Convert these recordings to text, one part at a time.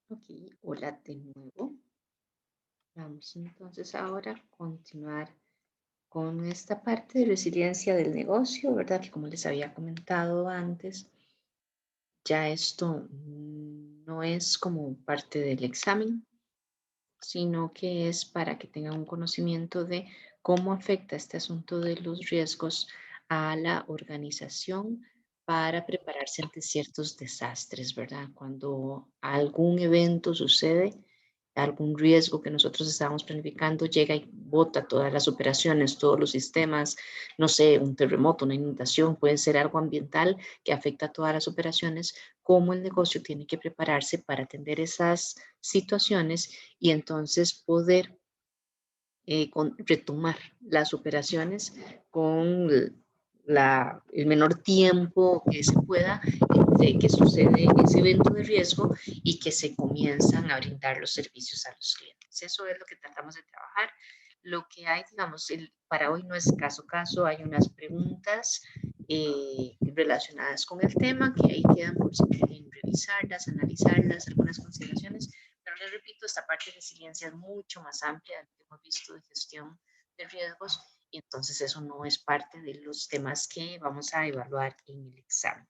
Ok, hola de nuevo. Vamos entonces ahora a continuar con esta parte de resiliencia del negocio, ¿verdad? Que como les había comentado antes, ya esto no es como parte del examen, sino que es para que tengan un conocimiento de cómo afecta este asunto de los riesgos a la organización para prepararse ante ciertos desastres, ¿verdad? Cuando algún evento sucede, algún riesgo que nosotros estábamos planificando llega y bota todas las operaciones, todos los sistemas, no sé, un terremoto, una inundación, puede ser algo ambiental que afecta a todas las operaciones, cómo el negocio tiene que prepararse para atender esas situaciones y entonces poder retomar las operaciones con el menor tiempo que se pueda de que sucede ese evento de riesgo y que se comienzan a brindar los servicios a los clientes. Eso es lo que tratamos de trabajar. Lo que hay, digamos, para hoy no es caso a caso, hay unas preguntas relacionadas con el tema que ahí quedan por si quieren revisarlas, analizarlas, algunas consideraciones. Pero les repito, esta parte de resiliencia es mucho más amplia de lo que hemos visto de gestión de riesgos y entonces eso no es parte de los temas que vamos a evaluar en el examen.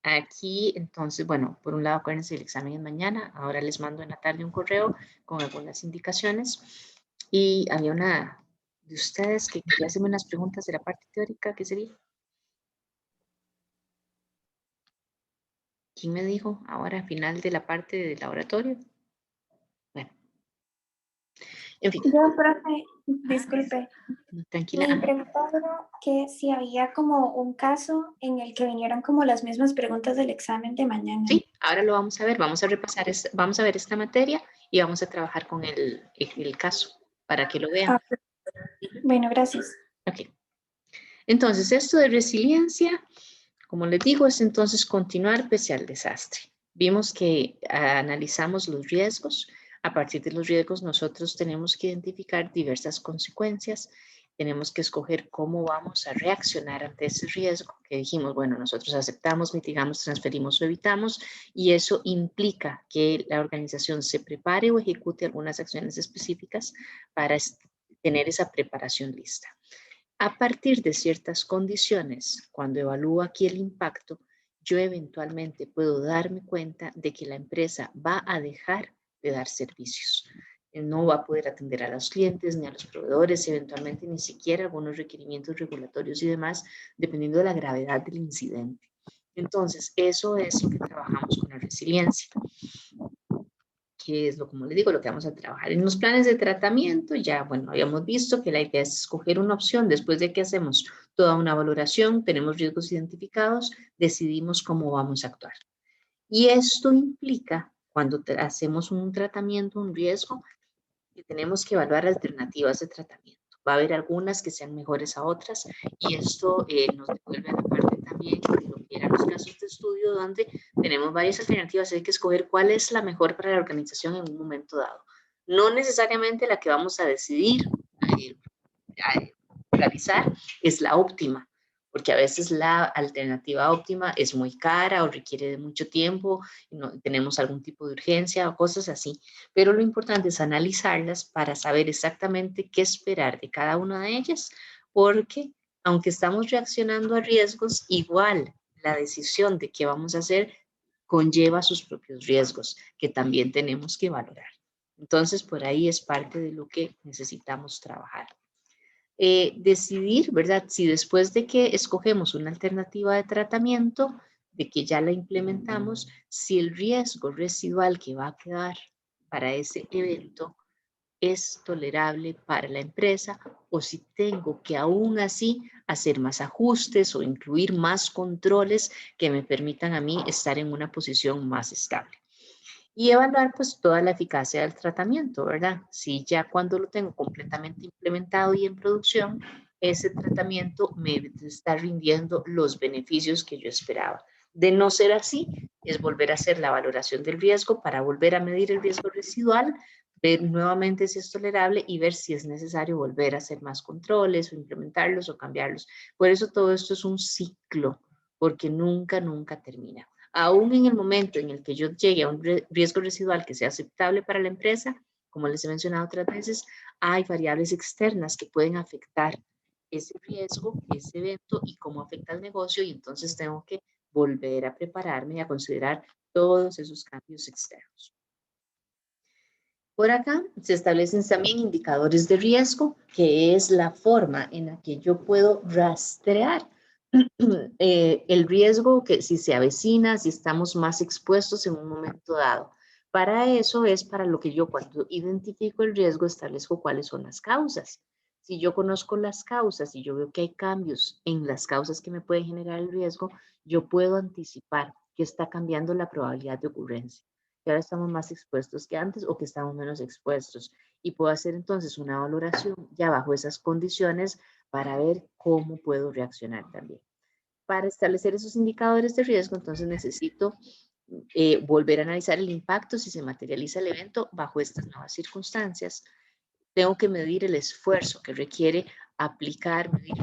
Aquí, entonces, bueno, por un lado, acuérdense, el examen es mañana. Ahora les mando en la tarde un correo con algunas indicaciones. Y había una de ustedes que quería hacerme unas preguntas de la parte teórica. ¿Qué sería? ¿Quién me dijo ahora, al final de la parte del laboratorio? Bueno, en fin. Yo, profe, disculpe. Tranquila. Mi pregunta era que si había como un caso en el que vinieran como las mismas preguntas del examen de mañana. Sí, ahora lo vamos a ver, vamos a repasar, vamos a ver esta materia y vamos a trabajar con el caso para que lo vean. Ah, bueno, gracias. Ok, entonces esto de resiliencia, como les digo, es entonces continuar pese al desastre. Vimos que analizamos los riesgos. A partir de los riesgos nosotros tenemos que identificar diversas consecuencias. Tenemos que escoger cómo vamos a reaccionar ante ese riesgo que dijimos, bueno, nosotros aceptamos, mitigamos, transferimos o evitamos y eso implica que la organización se prepare o ejecute algunas acciones específicas para tener esa preparación lista. A partir de ciertas condiciones, cuando evalúo aquí el impacto, yo eventualmente puedo darme cuenta de que la empresa va a dejar de dar servicios. No va a poder atender a los clientes ni a los proveedores, eventualmente ni siquiera algunos requerimientos regulatorios y demás, dependiendo de la gravedad del incidente. Entonces, eso es lo que trabajamos con la resiliencia, que es lo, como les digo, lo que vamos a trabajar. En los planes de tratamiento, ya, bueno, habíamos visto que la idea es escoger una opción después de que hacemos toda una valoración, tenemos riesgos identificados, decidimos cómo vamos a actuar. Y esto implica, cuando hacemos un tratamiento, un riesgo, que tenemos que evaluar alternativas de tratamiento. Va a haber algunas que sean mejores a otras y esto nos devuelve a la parte también de lo que eran los casos de estudio donde tenemos varias alternativas, hay que escoger cuál es la mejor para la organización en un momento dado. No necesariamente la que vamos a decidir realizar es la óptima, porque a veces la alternativa óptima es muy cara o requiere de mucho tiempo, no, tenemos algún tipo de urgencia o cosas así, pero lo importante es analizarlas para saber exactamente qué esperar de cada una de ellas, porque aunque estamos reaccionando a riesgos, igual la decisión de qué vamos a hacer conlleva sus propios riesgos que también tenemos que valorar. Entonces, por ahí es parte de lo que necesitamos trabajar. Decidir, ¿verdad? Si después de que escogemos una alternativa de tratamiento, de que ya la implementamos, si el riesgo residual que va a quedar para ese evento es tolerable para la empresa o si tengo que aún así hacer más ajustes o incluir más controles que me permitan a mí estar en una posición más estable y evaluar pues toda la eficacia del tratamiento, ¿verdad? Si ya cuando lo tengo completamente implementado y en producción, ese tratamiento me está rindiendo los beneficios que yo esperaba. De no ser así, es volver a hacer la valoración del riesgo para volver a medir el riesgo residual, ver nuevamente si es tolerable y ver si es necesario volver a hacer más controles o implementarlos o cambiarlos. Por eso todo esto es un ciclo porque nunca, nunca termina. Aún en el momento en el que yo llegue a un riesgo residual que sea aceptable para la empresa, como les he mencionado otras veces, hay variables externas que pueden afectar ese riesgo, ese evento y cómo afecta al negocio, y entonces tengo que volver a prepararme y a considerar todos esos cambios externos. Por acá se establecen también indicadores de riesgo, que es la forma en la que yo puedo rastrear el riesgo, que si se avecina, si estamos más expuestos en un momento dado. Para eso es para lo que yo, cuando identifico el riesgo, establezco cuáles son las causas. Si yo conozco las causas y yo veo que hay cambios en las causas que me pueden generar el riesgo, yo puedo anticipar que está cambiando la probabilidad de ocurrencia, que ahora estamos más expuestos que antes o que estamos menos expuestos. Y puedo hacer entonces una valoración ya bajo esas condiciones para ver cómo puedo reaccionar también. Para establecer esos indicadores de riesgo, entonces necesito volver a analizar el impacto si se materializa el evento bajo estas nuevas circunstancias. Tengo que medir el esfuerzo que requiere aplicar, medir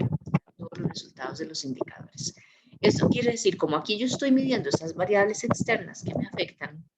todos los resultados de los indicadores. Esto quiere decir, como aquí yo estoy midiendo esas variables externas que me afectan,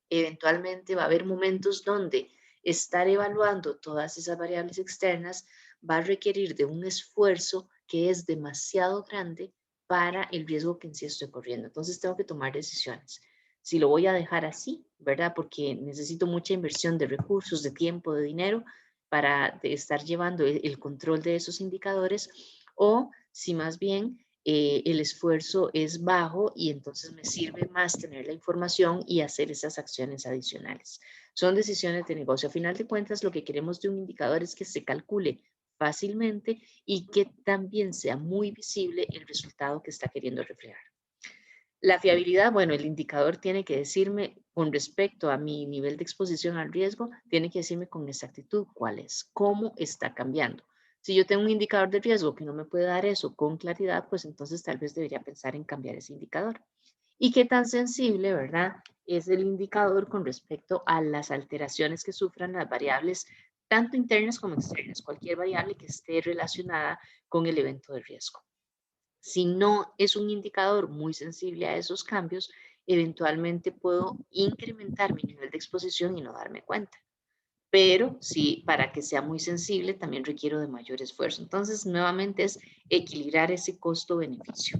eventualmente va a haber momentos donde estar evaluando todas esas variables externas va a requerir de un esfuerzo que es demasiado grande para el riesgo que en sí estoy corriendo. Entonces tengo que tomar decisiones. Si lo voy a dejar así, ¿verdad? Porque necesito mucha inversión de recursos, de tiempo, de dinero para estar llevando el control de esos indicadores, o si más bien el esfuerzo es bajo y entonces me sirve más tener la información y hacer esas acciones adicionales. Son decisiones de negocio. A final de cuentas, lo que queremos de un indicador es que se calcule fácilmente y que también sea muy visible el resultado que está queriendo reflejar. La fiabilidad, bueno, el indicador tiene que decirme con respecto a mi nivel de exposición al riesgo, tiene que decirme con exactitud cuál es, cómo está cambiando. Si yo tengo un indicador de riesgo que no me puede dar eso con claridad, pues entonces tal vez debería pensar en cambiar ese indicador. Y qué tan sensible, ¿verdad?, es el indicador con respecto a las alteraciones que sufran las variables, tanto internas como externas, cualquier variable que esté relacionada con el evento de riesgo. Si no es un indicador muy sensible a esos cambios, eventualmente puedo incrementar mi nivel de exposición y no darme cuenta. Pero sí, para que sea muy sensible, también requiero de mayor esfuerzo. Entonces, nuevamente es equilibrar ese costo-beneficio.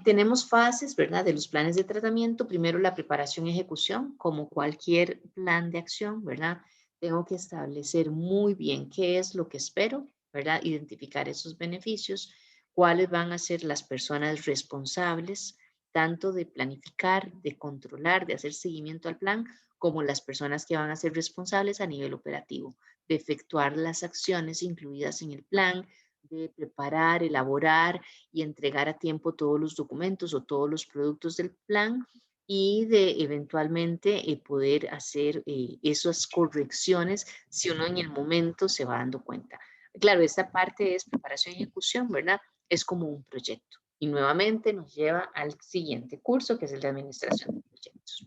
Tenemos fases, ¿verdad?, de los planes de tratamiento. Primero, la preparación y ejecución, como cualquier plan de acción, ¿verdad? Tengo que establecer muy bien qué es lo que espero, ¿verdad? Identificar esos beneficios, cuáles van a ser las personas responsables, tanto de planificar, de controlar, de hacer seguimiento al plan, como las personas que van a ser responsables a nivel operativo, de efectuar las acciones incluidas en el plan, de preparar, elaborar y entregar a tiempo todos los documentos o todos los productos del plan, y de eventualmente poder hacer esas correcciones si uno en el momento se va dando cuenta. Claro, esta parte es preparación y ejecución, ¿verdad? Es como un proyecto. Y nuevamente nos lleva al siguiente curso, que es el de administración de proyectos.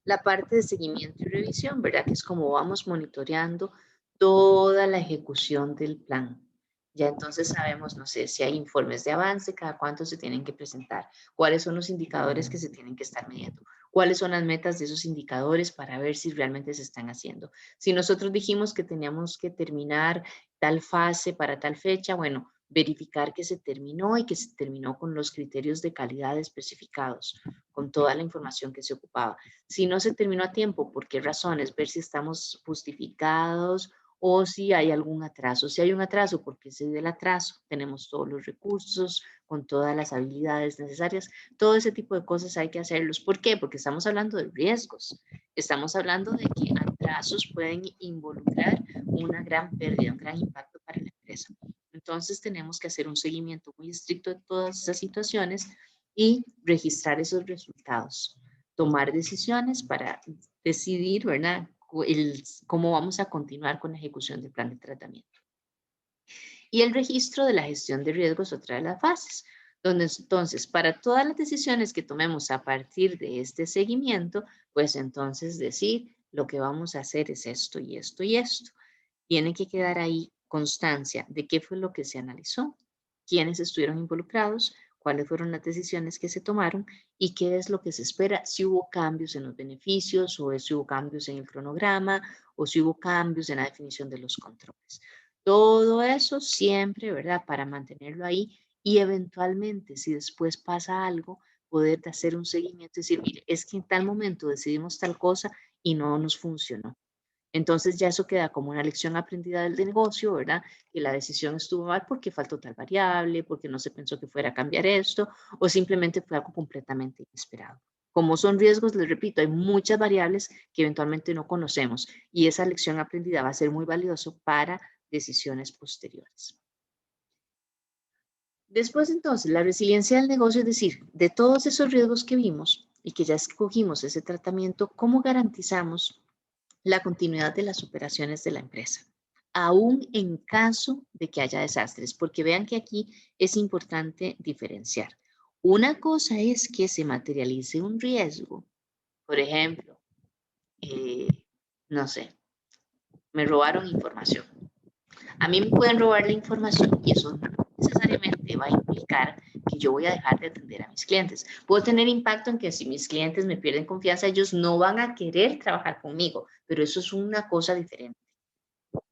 La parte de seguimiento y revisión, ¿verdad? Que es como vamos monitoreando toda la ejecución del plan. Ya entonces sabemos, no sé, si hay informes de avance, cada cuánto se tienen que presentar, cuáles son los indicadores que se tienen que estar midiendo, cuáles son las metas de esos indicadores para ver si realmente se están haciendo. Si nosotros dijimos que teníamos que terminar tal fase para tal fecha, bueno, verificar que se terminó y que se terminó con los criterios de calidad especificados, con toda la información que se ocupaba. Si no se terminó a tiempo, ¿por qué razones? Ver si estamos justificados o si hay algún atraso. Si hay un atraso, ¿por qué se dio el atraso? Tenemos todos los recursos, con todas las habilidades necesarias. Todo ese tipo de cosas hay que hacerlos. ¿Por qué? Porque estamos hablando de riesgos. Estamos hablando de que atrasos pueden involucrar una gran pérdida, un gran impacto para la empresa. Entonces tenemos que hacer un seguimiento muy estricto de todas esas situaciones y registrar esos resultados. Tomar decisiones para decidir, ¿verdad?, cómo vamos a continuar con la ejecución del plan de tratamiento. Y el registro de la gestión de riesgos es otra de las fases, donde entonces para todas las decisiones que tomemos a partir de este seguimiento, pues entonces decir lo que vamos a hacer es esto y esto y esto. Tiene que quedar ahí constancia de qué fue lo que se analizó, quiénes estuvieron involucrados, cuáles fueron las decisiones que se tomaron y qué es lo que se espera, si hubo cambios en los beneficios o si hubo cambios en el cronograma o si hubo cambios en la definición de los controles. Todo eso siempre, ¿verdad? Para mantenerlo ahí y eventualmente, si después pasa algo, poder hacer un seguimiento y decir, mire, es que en tal momento decidimos tal cosa y no nos funcionó. Entonces ya eso queda como una lección aprendida del negocio, ¿verdad? Que la decisión estuvo mal porque faltó tal variable, porque no se pensó que fuera a cambiar esto, o simplemente fue algo completamente inesperado. Como son riesgos, les repito, hay muchas variables que eventualmente no conocemos y esa lección aprendida va a ser muy valioso para decisiones posteriores. Después, entonces, la resiliencia del negocio, es decir, de todos esos riesgos que vimos y que ya escogimos ese tratamiento, ¿cómo garantizamos la continuidad de las operaciones de la empresa, aún en caso de que haya desastres? Porque vean que aquí es importante diferenciar. Una cosa es que se materialice un riesgo, por ejemplo, no sé, me robaron información. A mí me pueden robar la información y eso no necesariamente va a implicar que yo voy a dejar de atender a mis clientes. Puedo tener impacto en que si mis clientes me pierden confianza, ellos no van a querer trabajar conmigo, pero eso es una cosa diferente.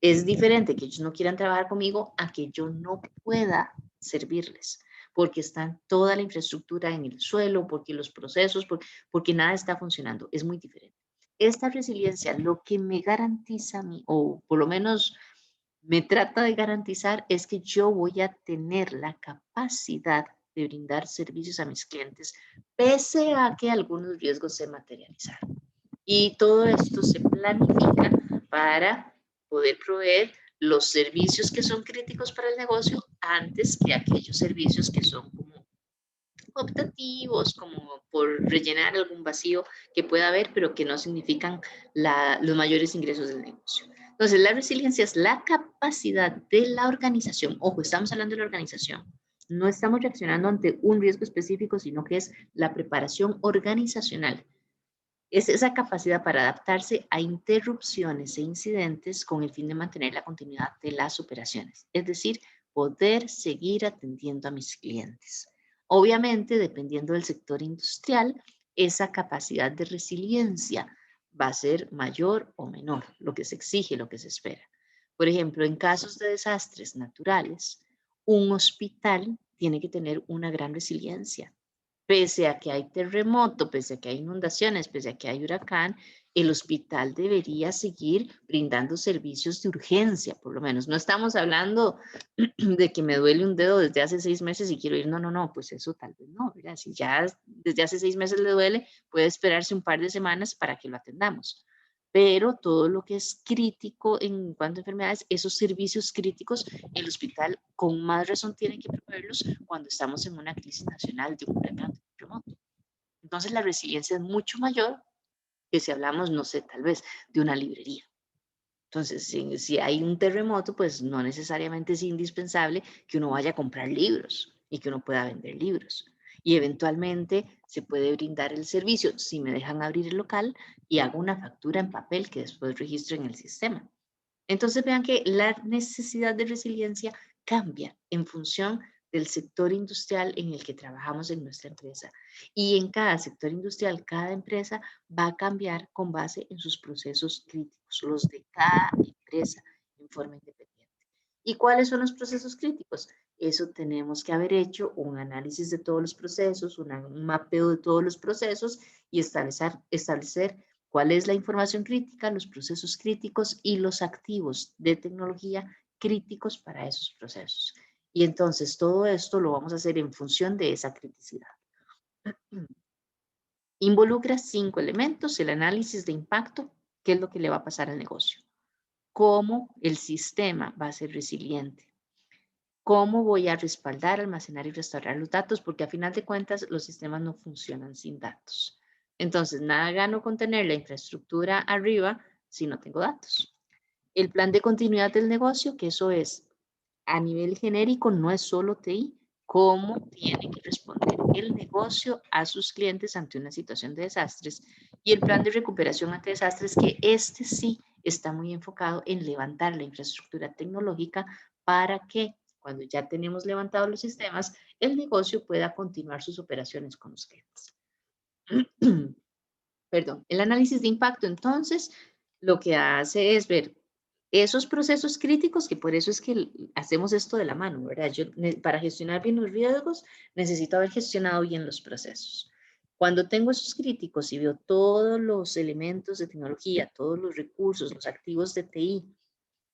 Es diferente que ellos no quieran trabajar conmigo a que yo no pueda servirles, porque está toda la infraestructura en el suelo, porque los procesos, porque nada está funcionando. Es muy diferente. Esta resiliencia lo que me garantiza a mí, o por lo menos me trata de garantizar, es que yo voy a tener la capacidad de brindar servicios a mis clientes, pese a que algunos riesgos se materializaron. Y todo esto se planifica para poder proveer los servicios que son críticos para el negocio antes que aquellos servicios que son como optativos, como por rellenar algún vacío que pueda haber, pero que no significan los mayores ingresos del negocio. Entonces, la resiliencia es la capacidad de la organización. Ojo, estamos hablando de la organización. No estamos reaccionando ante un riesgo específico, sino que es la preparación organizacional. Es esa capacidad para adaptarse a interrupciones e incidentes con el fin de mantener la continuidad de las operaciones. Es decir, poder seguir atendiendo a mis clientes. Obviamente, dependiendo del sector industrial, esa capacidad de resiliencia va a ser mayor o menor, lo que se exige, lo que se espera. Por ejemplo, en casos de desastres naturales, un hospital tiene que tener una gran resiliencia. Pese a que hay terremoto, pese a que hay inundaciones, pese a que hay huracán, el hospital debería seguir brindando servicios de urgencia, por lo menos. No estamos hablando de que me duele un dedo desde hace 6 meses y quiero ir. No, no, no, pues eso tal vez no, ¿verdad? Si ya desde hace 6 meses le duele, puede esperarse un par de semanas para que lo atendamos. Pero todo lo que es crítico en cuanto a enfermedades, esos servicios críticos, el hospital con más razón tiene que proveerlos cuando estamos en una crisis nacional de un huracán, de un terremoto. Entonces la resiliencia es mucho mayor que si hablamos, no sé, tal vez de una librería. Entonces, si hay un terremoto, pues no necesariamente es indispensable que uno vaya a comprar libros y que uno pueda vender libros. Y eventualmente se puede brindar el servicio si me dejan abrir el local y hago una factura en papel que después registro en el sistema. Entonces vean que la necesidad de resiliencia cambia en función del sector industrial en el que trabajamos en nuestra empresa. Y en cada sector industrial, cada empresa va a cambiar con base en sus procesos críticos, los de cada empresa en forma independiente. ¿Y cuáles son los procesos críticos? Eso tenemos que haber hecho un análisis de todos los procesos, un mapeo de todos los procesos y establecer cuál es la información crítica, los procesos críticos y los activos de tecnología críticos para esos procesos. Y entonces todo esto lo vamos a hacer en función de esa criticidad. Involucra 5 elementos: el análisis de impacto, qué es lo que le va a pasar al negocio, cómo el sistema va a ser resiliente, cómo voy a respaldar, almacenar y restaurar los datos, porque a final de cuentas los sistemas no funcionan sin datos. Entonces, nada gano con tener la infraestructura arriba si no tengo datos. El plan de continuidad del negocio, que eso es a nivel genérico, no es solo TI, cómo tiene que responder el negocio a sus clientes ante una situación de desastres, y el plan de recuperación ante desastres, que este sí está muy enfocado en levantar la infraestructura tecnológica para que cuando ya tenemos levantados los sistemas, el negocio pueda continuar sus operaciones con los clientes. Perdón, el análisis de impacto entonces lo que hace es ver esos procesos críticos, que por eso es que hacemos esto de la mano, ¿verdad? Yo, para gestionar bien los riesgos, necesito haber gestionado bien los procesos. Cuando tengo esos críticos y veo todos los elementos de tecnología, todos los recursos, los activos de TI,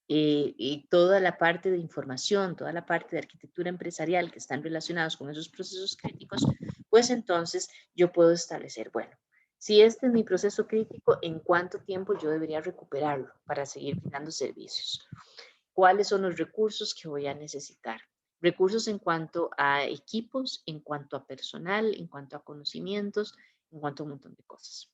y toda la parte de información, toda la parte de arquitectura empresarial que están relacionados con esos procesos críticos, pues entonces yo puedo establecer, bueno, si este es mi proceso crítico, ¿en cuánto tiempo yo debería recuperarlo para seguir brindando servicios? ¿Cuáles son los recursos que voy a necesitar? Recursos en cuanto a equipos, en cuanto a personal, en cuanto a conocimientos, en cuanto a un montón de cosas.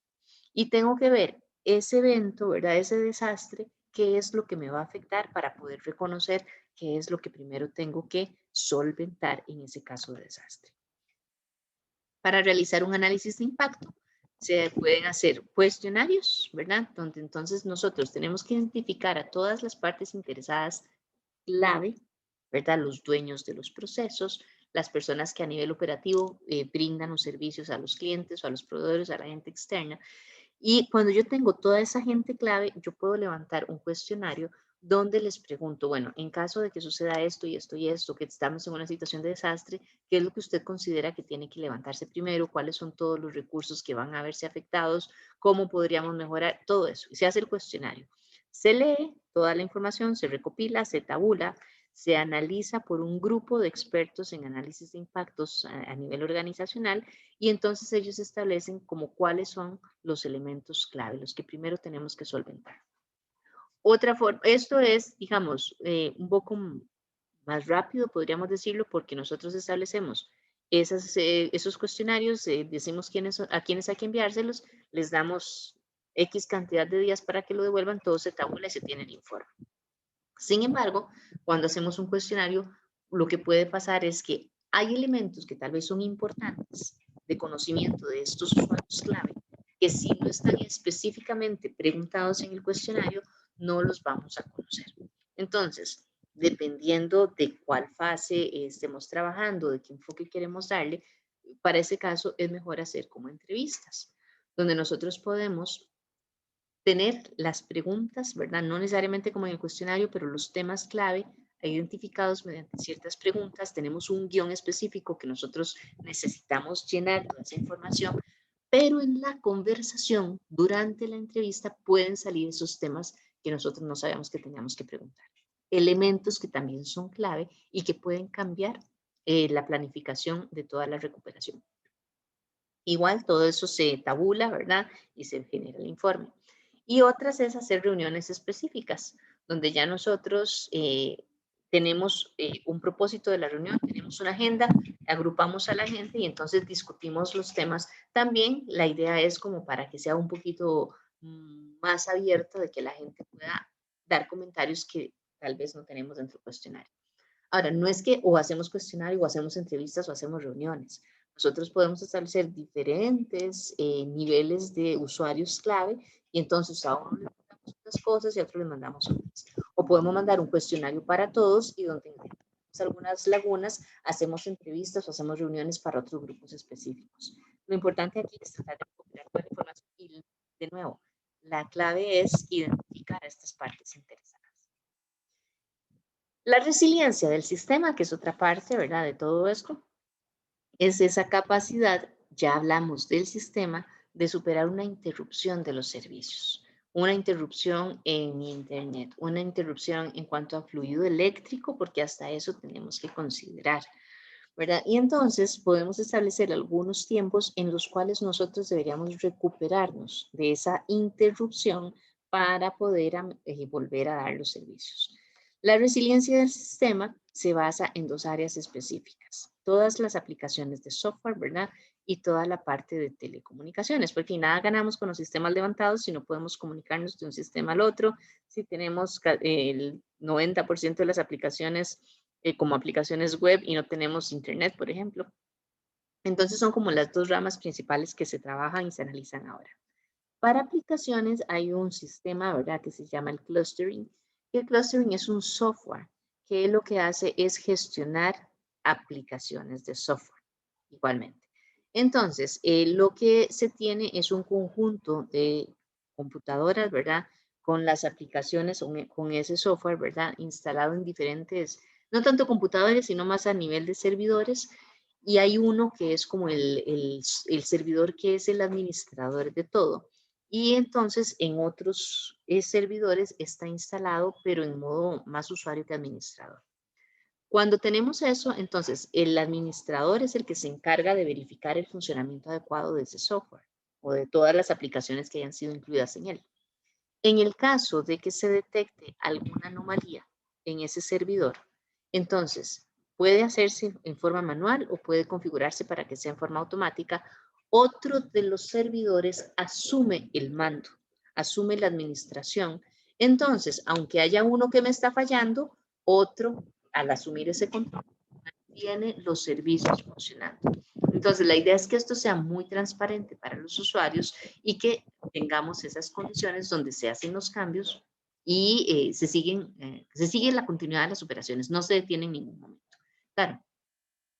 Y tengo que ver ese evento, ¿verdad? Ese desastre, qué es lo que me va a afectar para poder reconocer qué es lo que primero tengo que solventar en ese caso de desastre. Para realizar un análisis de impacto, se pueden hacer cuestionarios, ¿verdad? Donde entonces nosotros tenemos que identificar a todas las partes interesadas clave, ¿verdad? Los dueños de los procesos, las personas que a nivel operativo brindan los servicios a los clientes o a los proveedores, a la gente externa. Y cuando yo tengo toda esa gente clave, yo puedo levantar un cuestionario donde les pregunto, bueno, en caso de que suceda esto y esto y esto, que estamos en una situación de desastre, ¿qué es lo que usted considera que tiene que levantarse primero? ¿Cuáles son todos los recursos que van a verse afectados? ¿Cómo podríamos mejorar? Todo eso. Y se hace el cuestionario. Se lee toda la información, se recopila, se tabula, se analiza por un grupo de expertos en análisis de impactos a nivel organizacional y entonces ellos establecen como cuáles son los elementos clave, los que primero tenemos que solventar. Otra forma, esto es, digamos, un poco más rápido, podríamos decirlo, porque nosotros establecemos esos cuestionarios, decimos a quiénes hay que enviárselos, les damos X cantidad de días para que lo devuelvan, todo se tabula y se tiene el informe. Sin embargo, cuando hacemos un cuestionario, lo que puede pasar es que hay elementos que tal vez son importantes de conocimiento de estos usuarios clave, que si no están específicamente preguntados en el cuestionario, no los vamos a conocer. Entonces, dependiendo de cuál fase estemos trabajando, de qué enfoque queremos darle, para ese caso es mejor hacer como entrevistas, donde nosotros podemos tener las preguntas, ¿verdad? No necesariamente como en el cuestionario, pero los temas clave identificados mediante ciertas preguntas. Tenemos un guión específico que nosotros necesitamos llenar toda esa información, pero en la conversación, durante la entrevista, pueden salir esos temas que nosotros no sabíamos que teníamos que preguntar. Elementos que también son clave y que pueden cambiar la planificación de toda la recuperación. Igual todo eso se tabula, ¿verdad? Y se genera el informe. Y otras es hacer reuniones específicas, donde ya nosotros tenemos un propósito de la reunión, tenemos una agenda, agrupamos a la gente y entonces discutimos los temas. También la idea es como para que sea un poquito más abierto, de que la gente pueda dar comentarios que tal vez no tenemos dentro del cuestionario. Ahora, no es que o hacemos cuestionario o hacemos entrevistas o hacemos reuniones. Nosotros podemos establecer diferentes niveles de usuarios clave y entonces a uno le mandamos unas cosas y a otro le mandamos otras. O podemos mandar un cuestionario para todos y donde tenemos algunas lagunas, hacemos entrevistas o hacemos reuniones para otros grupos específicos. Lo importante aquí es tratar de recopilar toda la información y, de nuevo, la clave es identificar a estas partes interesadas. La resiliencia del sistema, que es otra parte, ¿verdad?, de todo esto, es esa capacidad, ya hablamos del sistema, de superar una interrupción de los servicios, una interrupción en Internet, una interrupción en cuanto a fluido eléctrico, porque hasta eso tenemos que considerar, ¿verdad? Y entonces podemos establecer algunos tiempos en los cuales nosotros deberíamos recuperarnos de esa interrupción para poder volver a dar los servicios. La resiliencia del sistema se basa en dos áreas específicas, todas las aplicaciones de software, ¿verdad? Y toda la parte de telecomunicaciones, porque nada ganamos con los sistemas levantados si no podemos comunicarnos de un sistema al otro, si tenemos el 90% de las aplicaciones como aplicaciones web y no tenemos internet, por ejemplo. Entonces son como las dos ramas principales que se trabajan y se analizan ahora. Para aplicaciones hay un sistema, ¿verdad?, que se llama el clustering. Y el clustering es un software que lo que hace es gestionar aplicaciones de software igualmente. Entonces, lo que se tiene es un conjunto de computadoras, ¿verdad?, con las aplicaciones, con ese software, ¿verdad?, instalado en diferentes, no tanto computadores, sino más a nivel de servidores. Y hay uno que es como el servidor que es el administrador de todo. Y entonces en otros servidores está instalado, pero en modo más usuario que administrador. Cuando tenemos eso, entonces el administrador es el que se encarga de verificar el funcionamiento adecuado de ese software o de todas las aplicaciones que hayan sido incluidas en él. En el caso de que se detecte alguna anomalía en ese servidor, entonces puede hacerse en forma manual o puede configurarse para que sea en forma automática. Otro de los servidores asume el mando, asume la administración. Entonces, aunque haya uno que me está fallando, otro, al asumir ese control, tiene los servicios funcionando. Entonces, la idea es que esto sea muy transparente para los usuarios y que tengamos esas condiciones donde se hacen los cambios y se sigue la continuidad de las operaciones, no se detiene en ningún momento. Claro,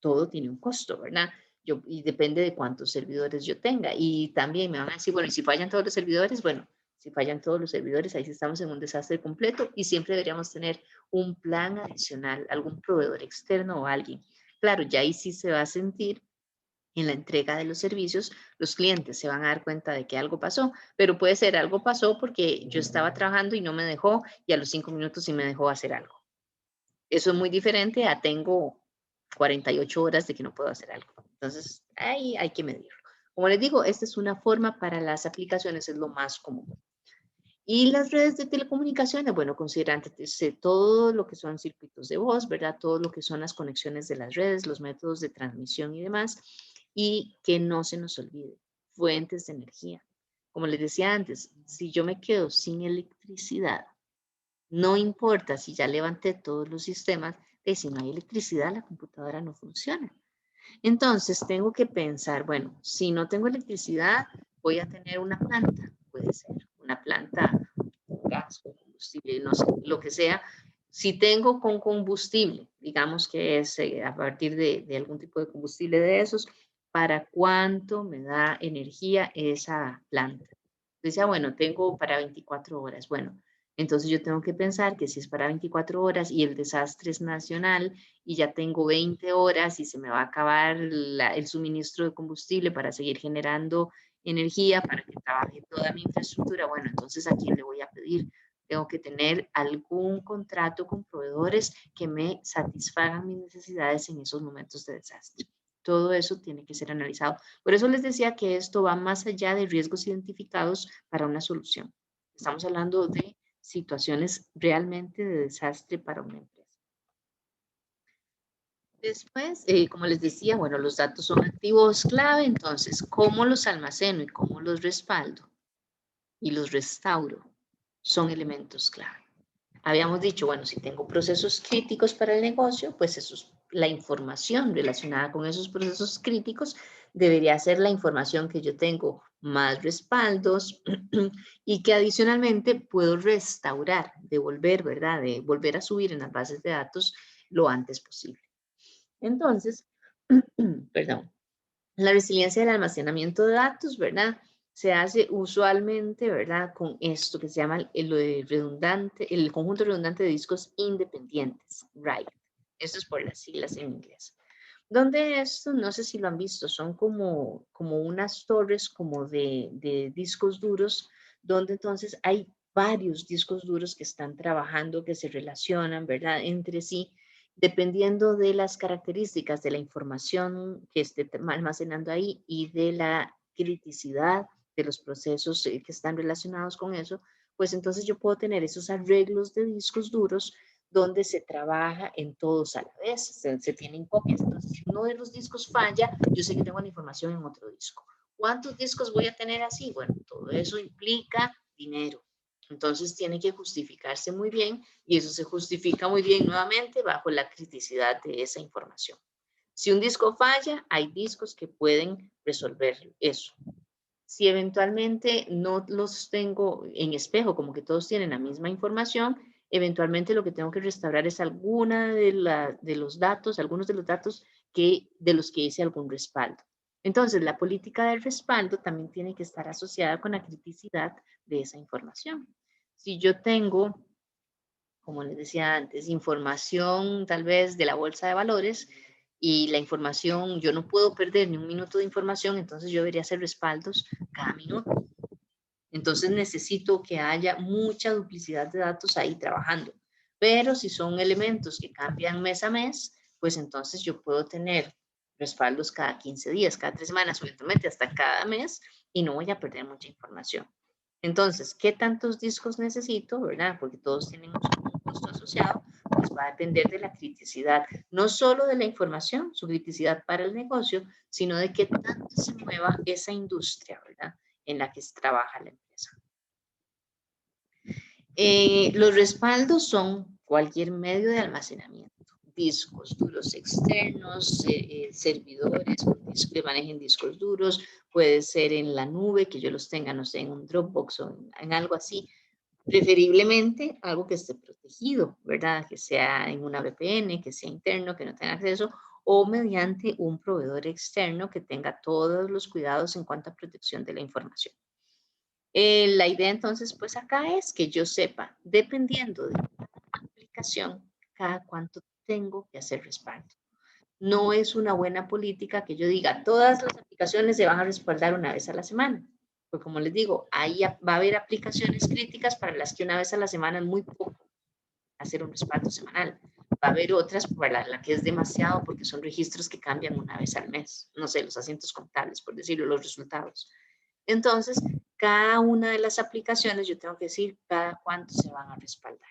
todo tiene un costo, ¿verdad? Y depende de cuántos servidores yo tenga. Y también me van a decir, bueno, ¿y si fallan todos los servidores? Bueno, si fallan todos los servidores, ahí sí estamos en un desastre completo y siempre deberíamos tener un plan adicional, algún proveedor externo o alguien. Claro, ya ahí sí se va a sentir en la entrega de los servicios, los clientes se van a dar cuenta de que algo pasó, pero puede ser algo pasó porque yo estaba trabajando y no me dejó y a los 5 minutos sí me dejó hacer algo. Eso es muy diferente a tengo 48 horas de que no puedo hacer algo. Entonces, ahí hay que medirlo. Como les digo, esta es una forma para las aplicaciones, es lo más común. Y las redes de telecomunicaciones, bueno, considerando todo lo que son circuitos de voz, ¿verdad? Todo lo que son las conexiones de las redes, los métodos de transmisión y demás. Y que no se nos olvide, fuentes de energía. Como les decía antes, si yo me quedo sin electricidad, no importa si ya levanté todos los sistemas, si no hay electricidad, la computadora no funciona. Entonces, tengo que pensar, bueno, si no tengo electricidad, voy a tener una planta, puede ser una planta gas o combustible, no sé, lo que sea. Si tengo con combustible, digamos que es a partir de algún tipo de combustible de esos, ¿para cuánto me da energía esa planta? Decía, bueno, tengo para 24 horas. Bueno, entonces yo tengo que pensar que si es para 24 horas y el desastre es nacional y ya tengo 20 horas y se me va a acabar el suministro de combustible para seguir generando energía para que trabaje toda mi infraestructura, bueno, entonces ¿a quién le voy a pedir? Tengo que tener algún contrato con proveedores que me satisfagan mis necesidades en esos momentos de desastre. Todo eso tiene que ser analizado. Por eso les decía que esto va más allá de riesgos identificados para una solución. Estamos hablando de situaciones realmente de desastre para una empresa. Después, como les decía, bueno, los datos son activos clave, entonces, ¿cómo los almaceno y cómo los respaldo y los restauro? Son elementos clave. Habíamos dicho, bueno, si tengo procesos críticos para el negocio, pues eso es la información relacionada con esos procesos críticos debería ser la información que yo tengo más respaldos y que adicionalmente puedo restaurar, devolver, ¿verdad? De volver a subir en las bases de datos lo antes posible. Entonces, perdón, la resiliencia del almacenamiento de datos, ¿verdad? Se hace usualmente, ¿verdad? Con esto que se llama el conjunto redundante de discos independientes, RAID. Esto es por las siglas en inglés. Donde esto, no sé si lo han visto, son como unas torres como de discos duros, donde entonces hay varios discos duros que están trabajando, que se relacionan, ¿verdad? Entre sí, dependiendo de las características de la información que esté almacenando ahí y de la criticidad de los procesos que están relacionados con eso, pues entonces yo puedo tener esos arreglos de discos duros donde se trabaja en todos a la vez, se tienen copias. Entonces, si uno de los discos falla, yo sé que tengo la información en otro disco. ¿Cuántos discos voy a tener así? Bueno, todo eso implica dinero. Entonces, tiene que justificarse muy bien y eso se justifica muy bien nuevamente bajo la criticidad de esa información. Si un disco falla, hay discos que pueden resolver eso. Si eventualmente no los tengo en espejo, como que todos tienen la misma información, eventualmente lo que tengo que restaurar es alguna de los datos, algunos de los datos de los que hice algún respaldo. Entonces, la política del respaldo también tiene que estar asociada con la criticidad de esa información. Si yo tengo, como les decía antes, información tal vez de la bolsa de valores y la información, yo no puedo perder ni un minuto de información, entonces yo debería hacer respaldos cada minuto. Entonces necesito que haya mucha duplicidad de datos ahí trabajando. Pero si son elementos que cambian mes a mes, pues entonces yo puedo tener respaldos cada 15 días, cada 3 semanas, eventualmente hasta cada mes, y no voy a perder mucha información. Entonces, ¿qué tantos discos necesito, verdad? Porque todos tienen un costo asociado, pues va a depender de la criticidad, no solo de la información, su criticidad para el negocio, sino de qué tanto se mueva esa industria, ¿verdad? En la que trabaja la empresa. Los respaldos son cualquier medio de almacenamiento, discos duros externos, servidores que manejen discos duros, puede ser en la nube, que yo los tenga, no sé, en un Dropbox o en algo así, preferiblemente algo que esté protegido, ¿verdad? Que sea en una VPN, que sea interno, que no tenga acceso, o mediante un proveedor externo que tenga todos los cuidados en cuanto a protección de la información. La idea entonces, pues acá es que yo sepa, dependiendo de la aplicación, cada cuánto tengo que hacer respaldo. No es una buena política que yo diga, todas las aplicaciones se van a respaldar una vez a la semana. Pues como les digo, ahí va a haber aplicaciones críticas para las que una vez a la semana es muy poco hacer un respaldo semanal. Va a haber otras para las que es demasiado porque son registros que cambian una vez al mes. No sé, los asientos contables, por decirlo, los resultados. Entonces, cada una de las aplicaciones yo tengo que decir cada cuánto se van a respaldar.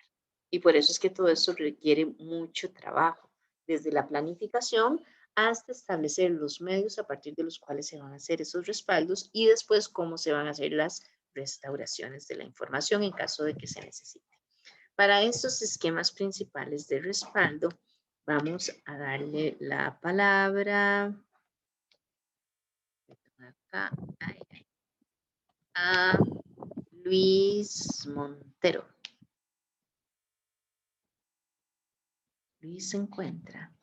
Y por eso es que todo esto requiere mucho trabajo, desde la planificación hasta establecer los medios a partir de los cuales se van a hacer esos respaldos y después cómo se van a hacer las restauraciones de la información en caso de que se necesite. Para estos esquemas principales de respaldo, vamos a darle la palabra acá, a Luis Montero. Luis se encuentra.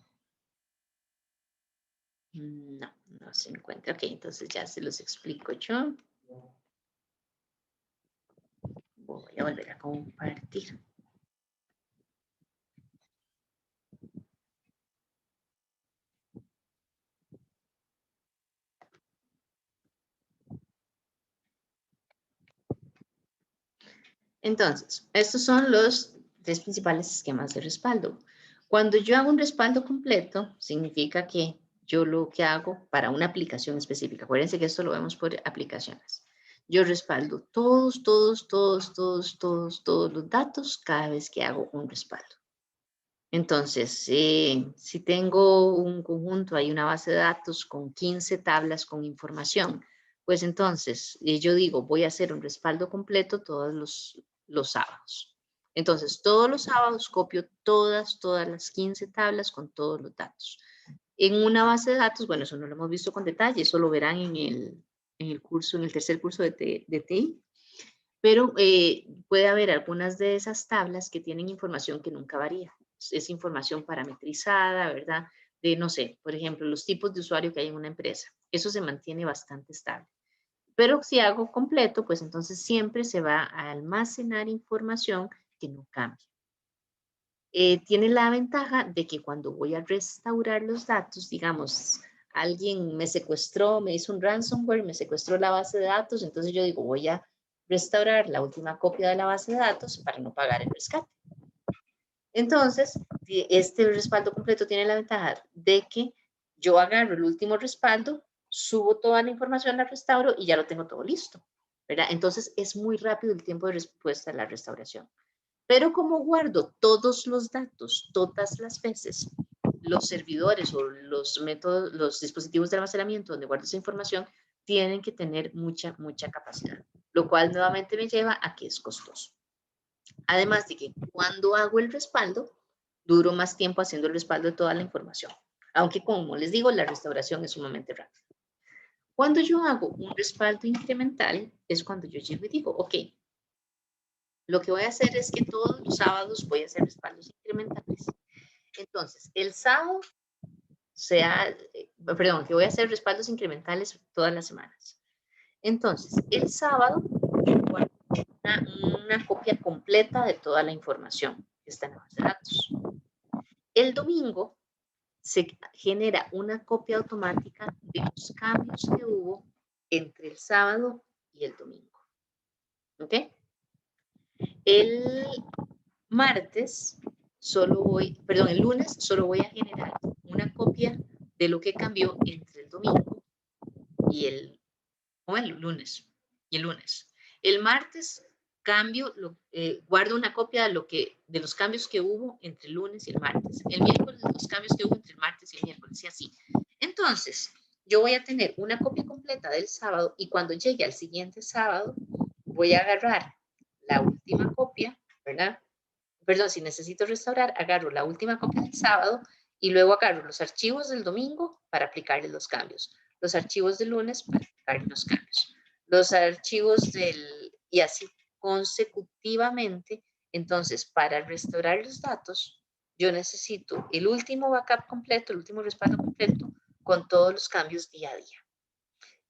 No, no se encuentra. Ok, entonces ya se los explico yo. Voy a volver a compartir. Entonces, estos son los 3 principales esquemas de respaldo. Cuando yo hago un respaldo completo, significa que yo lo que hago para una aplicación específica, acuérdense que esto lo vemos por aplicaciones. Yo respaldo todos los datos cada vez que hago un respaldo. Entonces, si tengo un conjunto, hay una base de datos con 15 tablas con información, pues entonces yo digo, voy a hacer un respaldo completo todos los sábados. Entonces, todos los sábados copio todas las 15 tablas con todos los datos. En una base de datos, bueno, eso no lo hemos visto con detalle, eso lo verán en el curso, en el tercer curso de TI, pero puede haber algunas de esas tablas que tienen información que nunca varía. Es información parametrizada, ¿verdad? De, no sé, por ejemplo, los tipos de usuario que hay en una empresa. Eso se mantiene bastante estable. Pero si hago completo, pues entonces siempre se va a almacenar información que no cambie. Tiene la ventaja de que cuando voy a restaurar los datos, digamos, alguien me secuestró, me hizo un ransomware, me secuestró la base de datos, entonces yo digo, voy a restaurar la última copia de la base de datos para no pagar el rescate. Entonces, este respaldo completo tiene la ventaja de que yo agarro el último respaldo, subo toda la información, la restauro y ya lo tengo todo listo, ¿verdad? Entonces, es muy rápido el tiempo de respuesta a la restauración. Pero como guardo todos los datos, todas las veces, los servidores o los métodos, los dispositivos de almacenamiento donde guardo esa información tienen que tener mucha capacidad, lo cual nuevamente me lleva a que es costoso. Además de que cuando hago el respaldo, duro más tiempo haciendo el respaldo de toda la información. Aunque como les digo, la restauración es sumamente rápida. Cuando yo hago un respaldo incremental, es cuando yo llego y digo, ok, lo que voy a hacer es que todos los sábados voy a hacer respaldos incrementales. Entonces, el sábado que voy a hacer respaldos incrementales todas las semanas. Entonces, el sábado, una copia completa de toda la información que está en la base de datos. El domingo se genera una copia automática de los cambios que hubo entre el sábado y el domingo. ¿Ok? El lunes solo voy a generar una copia de lo que cambió entre el domingo y el lunes. El martes guardo una copia de los cambios que hubo entre el lunes y el martes. El miércoles, los cambios que hubo entre el martes y el miércoles, y así. Entonces, yo voy a tener una copia completa del sábado y cuando llegue al siguiente sábado, voy a agarrar la última copia, ¿verdad? Perdón, si necesito restaurar, agarro la última copia del sábado y luego agarro los archivos del domingo para aplicarle los cambios, los archivos del lunes para aplicarle los cambios, los archivos y así consecutivamente. Entonces, para restaurar los datos, yo necesito el último backup completo, el último respaldo completo con todos los cambios día a día.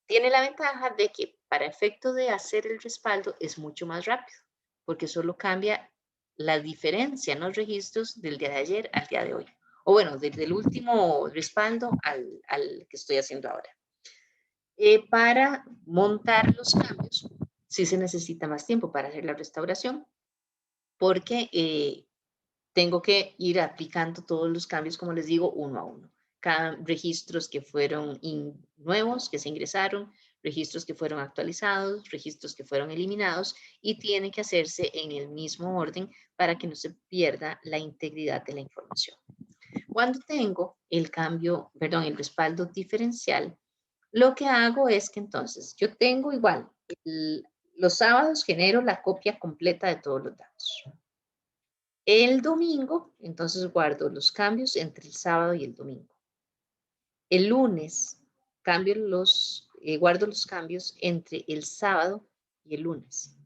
Tiene la ventaja de que para efecto de hacer el respaldo es mucho más rápido, porque solo cambia la diferencia en los registros del día de ayer al día de hoy. O bueno, desde el último respaldo al que estoy haciendo ahora. Para montar los cambios, sí se necesita más tiempo para hacer la restauración, porque tengo que ir aplicando todos los cambios, como les digo, uno a uno. Cada registros que fueron nuevos, que se ingresaron, registros que fueron actualizados, registros que fueron eliminados, y tiene que hacerse en el mismo orden para que no se pierda la integridad de la información. Cuando tengo el respaldo diferencial, lo que hago es que entonces yo tengo igual, los sábados genero la copia completa de todos los datos. El domingo, entonces guardo los cambios entre el sábado y el domingo. El lunes guardo los cambios entre el sábado y el lunes.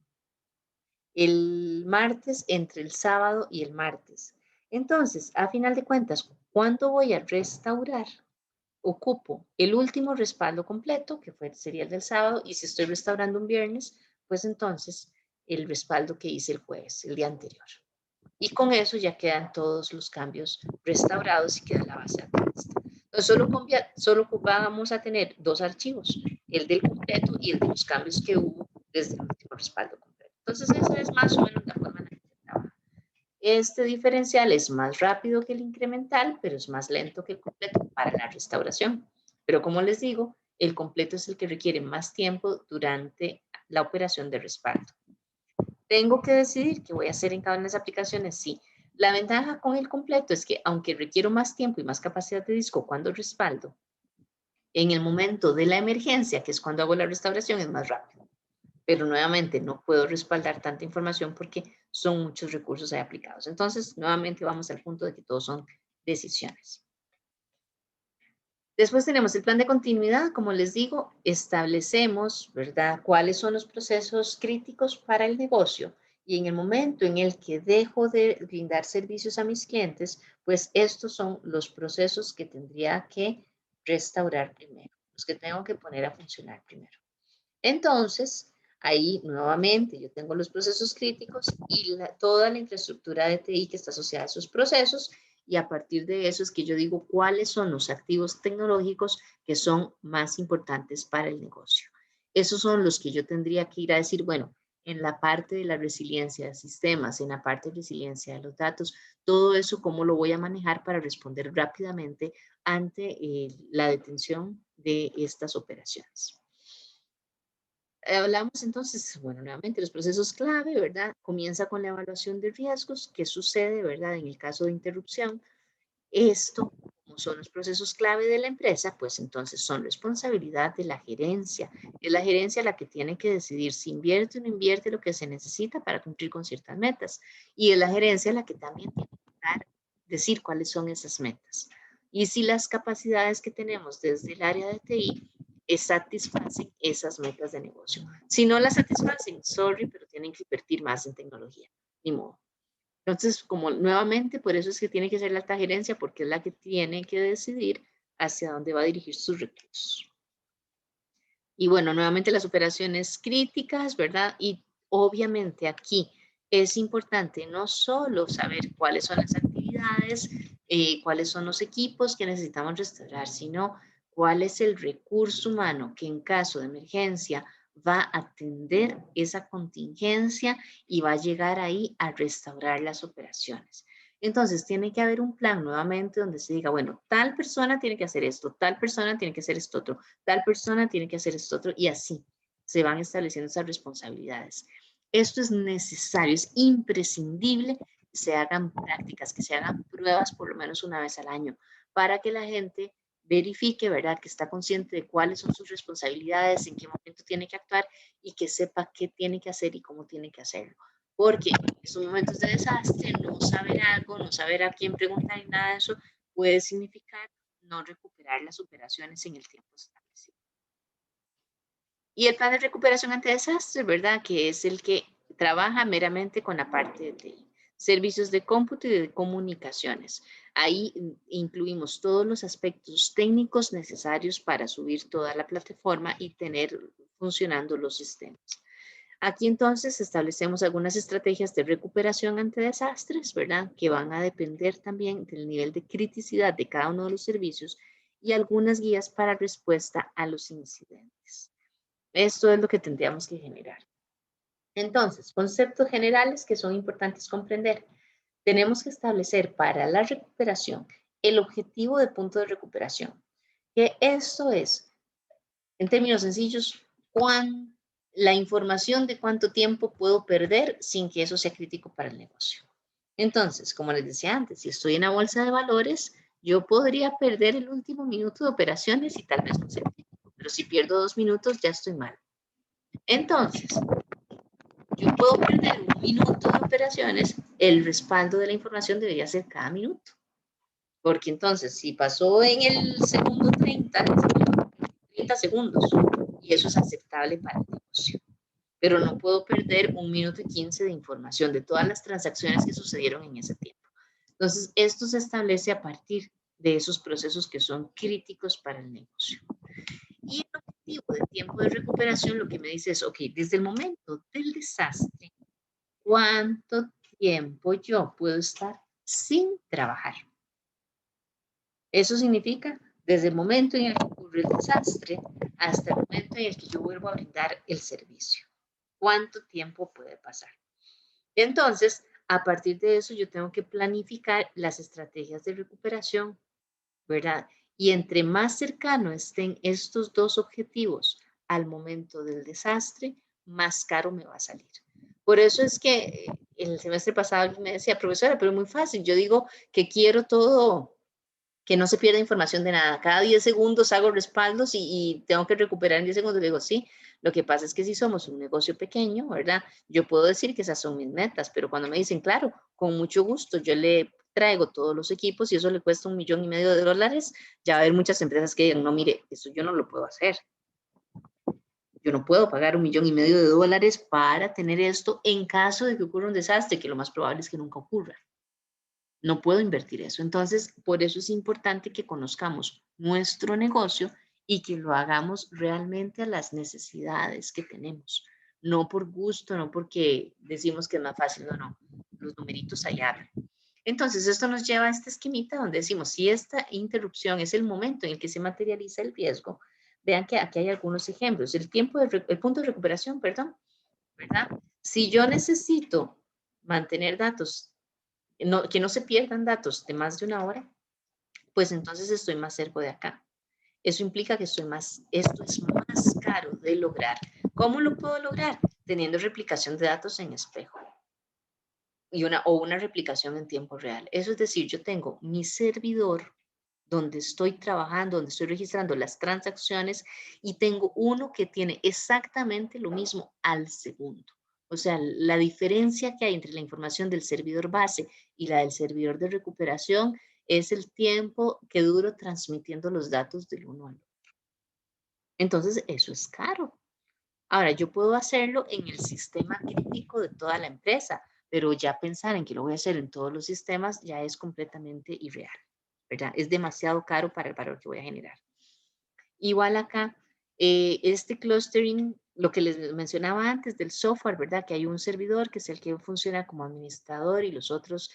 El martes entre el sábado y el martes. Entonces, a final de cuentas, ¿cuándo voy a restaurar? Ocupo el último respaldo completo, que sería el del sábado, y si estoy restaurando un viernes, pues entonces el respaldo que hice el jueves, el día anterior. Y con eso ya quedan todos los cambios restaurados y queda la base de datos. Entonces solo vamos a tener dos archivos, el del completo y el de los cambios que hubo desde el último respaldo completo. Entonces esa es más o menos la forma en la que se trabaja. Este diferencial es más rápido que el incremental, pero es más lento que el completo para la restauración. Pero como les digo, el completo es el que requiere más tiempo durante la operación de respaldo. ¿Tengo que decidir qué voy a hacer en cada una de las aplicaciones? Sí. La ventaja con el completo es que aunque requiero más tiempo y más capacidad de disco cuando respaldo, en el momento de la emergencia, que es cuando hago la restauración, es más rápido. Pero nuevamente no puedo respaldar tanta información porque son muchos recursos ahí aplicados. Entonces, nuevamente vamos al punto de que todos son decisiones. Después tenemos el plan de continuidad. Como les digo, establecemos, ¿verdad?, cuáles son los procesos críticos para el negocio. Y en el momento en el que dejo de brindar servicios a mis clientes, pues estos son los procesos que tendría que restaurar primero, los que tengo que poner a funcionar primero. Entonces, ahí nuevamente yo tengo los procesos críticos y toda la infraestructura de TI que está asociada a esos procesos, y a partir de eso es que yo digo cuáles son los activos tecnológicos que son más importantes para el negocio. Esos son los que yo tendría que ir a decir, bueno, en la parte de la resiliencia de sistemas, en la parte de resiliencia de los datos, todo eso cómo lo voy a manejar para responder rápidamente ante la detención de estas operaciones. Hablamos entonces, bueno, nuevamente los procesos clave, ¿verdad? Comienza con la evaluación de riesgos. ¿Qué sucede, verdad? En el caso de interrupción, esto, como son los procesos clave de la empresa, pues entonces son responsabilidad de la gerencia. Es la gerencia la que tiene que decidir si invierte o no invierte lo que se necesita para cumplir con ciertas metas. Y es la gerencia la que también tiene que decir cuáles son esas metas. Y si las capacidades que tenemos desde el área de TI satisfacen esas metas de negocio. Si no las satisfacen, sorry, pero tienen que invertir más en tecnología. Ni modo. Entonces, como nuevamente, por eso es que tiene que ser la alta gerencia, porque es la que tiene que decidir hacia dónde va a dirigir sus recursos. Y bueno, nuevamente las operaciones críticas, ¿verdad? Y obviamente aquí es importante no solo saber cuáles son las actividades, cuáles son los equipos que necesitamos restaurar, sino cuál es el recurso humano que en caso de emergencia va a atender esa contingencia y va a llegar ahí a restaurar las operaciones. Entonces, tiene que haber un plan nuevamente donde se diga, bueno, tal persona tiene que hacer esto, tal persona tiene que hacer esto otro, tal persona tiene que hacer esto otro, y así se van estableciendo esas responsabilidades. Esto es necesario, es imprescindible que se hagan prácticas, que se hagan pruebas por lo menos una vez al año, para que la gente verifique, ¿verdad?, que está consciente de cuáles son sus responsabilidades, en qué momento tiene que actuar y que sepa qué tiene que hacer y cómo tiene que hacerlo. Porque en esos momentos de desastre, no saber algo, no saber a quién preguntar y nada de eso, puede significar no recuperar las operaciones en el tiempo establecido. Y el plan de recuperación ante desastres, ¿verdad?, que es el que trabaja meramente con la parte de servicios de cómputo y de comunicaciones. Ahí incluimos todos los aspectos técnicos necesarios para subir toda la plataforma y tener funcionando los sistemas. Aquí entonces establecemos algunas estrategias de recuperación ante desastres, ¿verdad?, que van a depender también del nivel de criticidad de cada uno de los servicios y algunas guías para respuesta a los incidentes. Esto es lo que tendríamos que generar. Entonces, conceptos generales que son importantes comprender. Tenemos que establecer para la recuperación el objetivo de punto de recuperación, que esto es, en términos sencillos, la información de cuánto tiempo puedo perder sin que eso sea crítico para el negocio. Entonces, como les decía antes, si estoy en la bolsa de valores, yo podría perder el último minuto de operaciones y tal vez no sea crítico, pero si pierdo 2 minutos ya estoy mal. Entonces, yo puedo perder 1 minuto de operaciones, el respaldo de la información debería ser cada minuto. Porque entonces, si pasó en el segundo 30 segundos, y eso es aceptable para el negocio. Pero no puedo perder 1 minuto y 15 de información de todas las transacciones que sucedieron en ese tiempo. Entonces, esto se establece a partir de esos procesos que son críticos para el negocio. Y el objetivo de tiempo de recuperación lo que me dice es, ok, desde el momento del desastre, ¿cuánto tiempo yo puedo estar sin trabajar? Eso significa desde el momento en el que ocurre el desastre hasta el momento en el que yo vuelvo a brindar el servicio. ¿Cuánto tiempo puede pasar? Entonces, a partir de eso, yo tengo que planificar las estrategias de recuperación, ¿verdad? Y entre más cercano estén estos dos objetivos al momento del desastre, más caro me va a salir. Por eso es que el semestre pasado me decía, profesora, pero muy fácil, yo digo que quiero todo, que no se pierda información de nada. Cada 10 segundos hago respaldos y tengo que recuperar en 10 segundos. Le digo, sí, lo que pasa es que si somos un negocio pequeño, ¿verdad? Yo puedo decir que esas son mis metas, pero cuando me dicen, claro, con mucho gusto, yo le traigo todos los equipos y eso le cuesta $1,500,000, ya va a haber muchas empresas que digan, no, mire, eso yo no lo puedo hacer. Yo no puedo pagar $1,500,000 para tener esto en caso de que ocurra un desastre, que lo más probable es que nunca ocurra. No puedo invertir eso. Entonces, por eso es importante que conozcamos nuestro negocio y que lo hagamos realmente a las necesidades que tenemos. No por gusto, no porque decimos que es más fácil, no, no. Los numeritos allá hablan. Entonces, esto nos lleva a este esquemita donde decimos, si esta interrupción es el momento en el que se materializa el riesgo, vean que aquí hay algunos ejemplos. El punto de recuperación, perdón, ¿verdad? Si yo necesito mantener datos que no se pierdan datos de más de 1 hora, pues entonces estoy más cerca de acá. Eso implica que esto es más caro de lograr. ¿Cómo lo puedo lograr? Teniendo replicación de datos en espejo o una replicación en tiempo real. Eso es decir, yo tengo mi servidor donde estoy trabajando, donde estoy registrando las transacciones y tengo uno que tiene exactamente lo mismo al segundo. O sea, la diferencia que hay entre la información del servidor base y la del servidor de recuperación es el tiempo que duro transmitiendo los datos del uno al otro. Entonces, eso es caro. Ahora, yo puedo hacerlo en el sistema crítico de toda la empresa, pero ya pensar en que lo voy a hacer en todos los sistemas ya es completamente irreal, ¿verdad? Es demasiado caro para el valor que voy a generar. Igual acá, este clustering, lo que les mencionaba antes del software, ¿verdad? Que hay un servidor que es el que funciona como administrador y los otros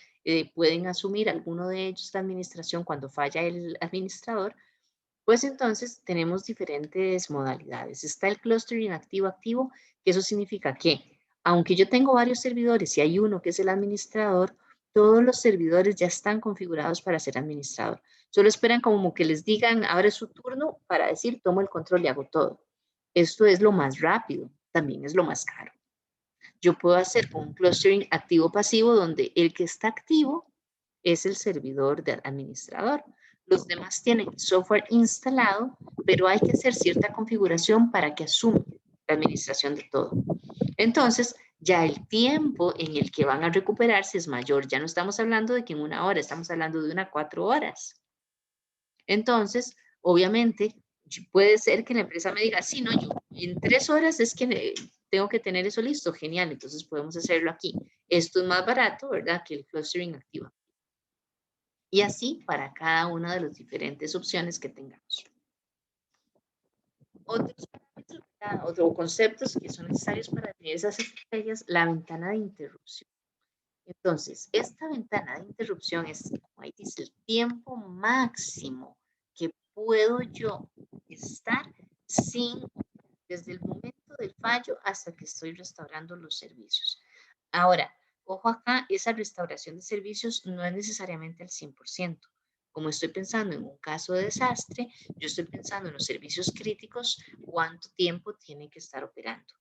pueden asumir alguno de ellos la administración cuando falla el administrador. Pues entonces tenemos diferentes modalidades. Está el clustering activo-activo, que eso significa que aunque yo tengo varios servidores y hay uno que es el administrador, todos los servidores ya están configurados para ser administrador. Solo esperan como que les digan, ahora es su turno para decir, tomo el control y hago todo. Esto es lo más rápido, también es lo más caro. Yo puedo hacer un clustering activo-pasivo donde el que está activo es el servidor del administrador. Los demás tienen software instalado, pero hay que hacer cierta configuración para que asuma la administración de todo. Entonces, ya el tiempo en el que van a recuperarse es mayor. Ya no estamos hablando de que en 1 hora, estamos hablando de 4 horas. Entonces, obviamente, puede ser que la empresa me diga, sí, no, yo en 3 horas es que tengo que tener eso listo, genial, entonces podemos hacerlo aquí. Esto es más barato, ¿verdad? Que el clustering activo. Y así para cada una de las diferentes opciones que tengamos. Otros conceptos que son necesarios para definir esas estrategias, la ventana de interrupción. Entonces, esta ventana de interrupción es, como ahí dice, el tiempo máximo que puedo yo estar desde el momento del fallo hasta que estoy restaurando los servicios. Ahora, ojo acá, esa restauración de servicios no es necesariamente al 100%. Como estoy pensando en un caso de desastre, yo estoy pensando en los servicios críticos, cuánto tiempo tienen que estar operando.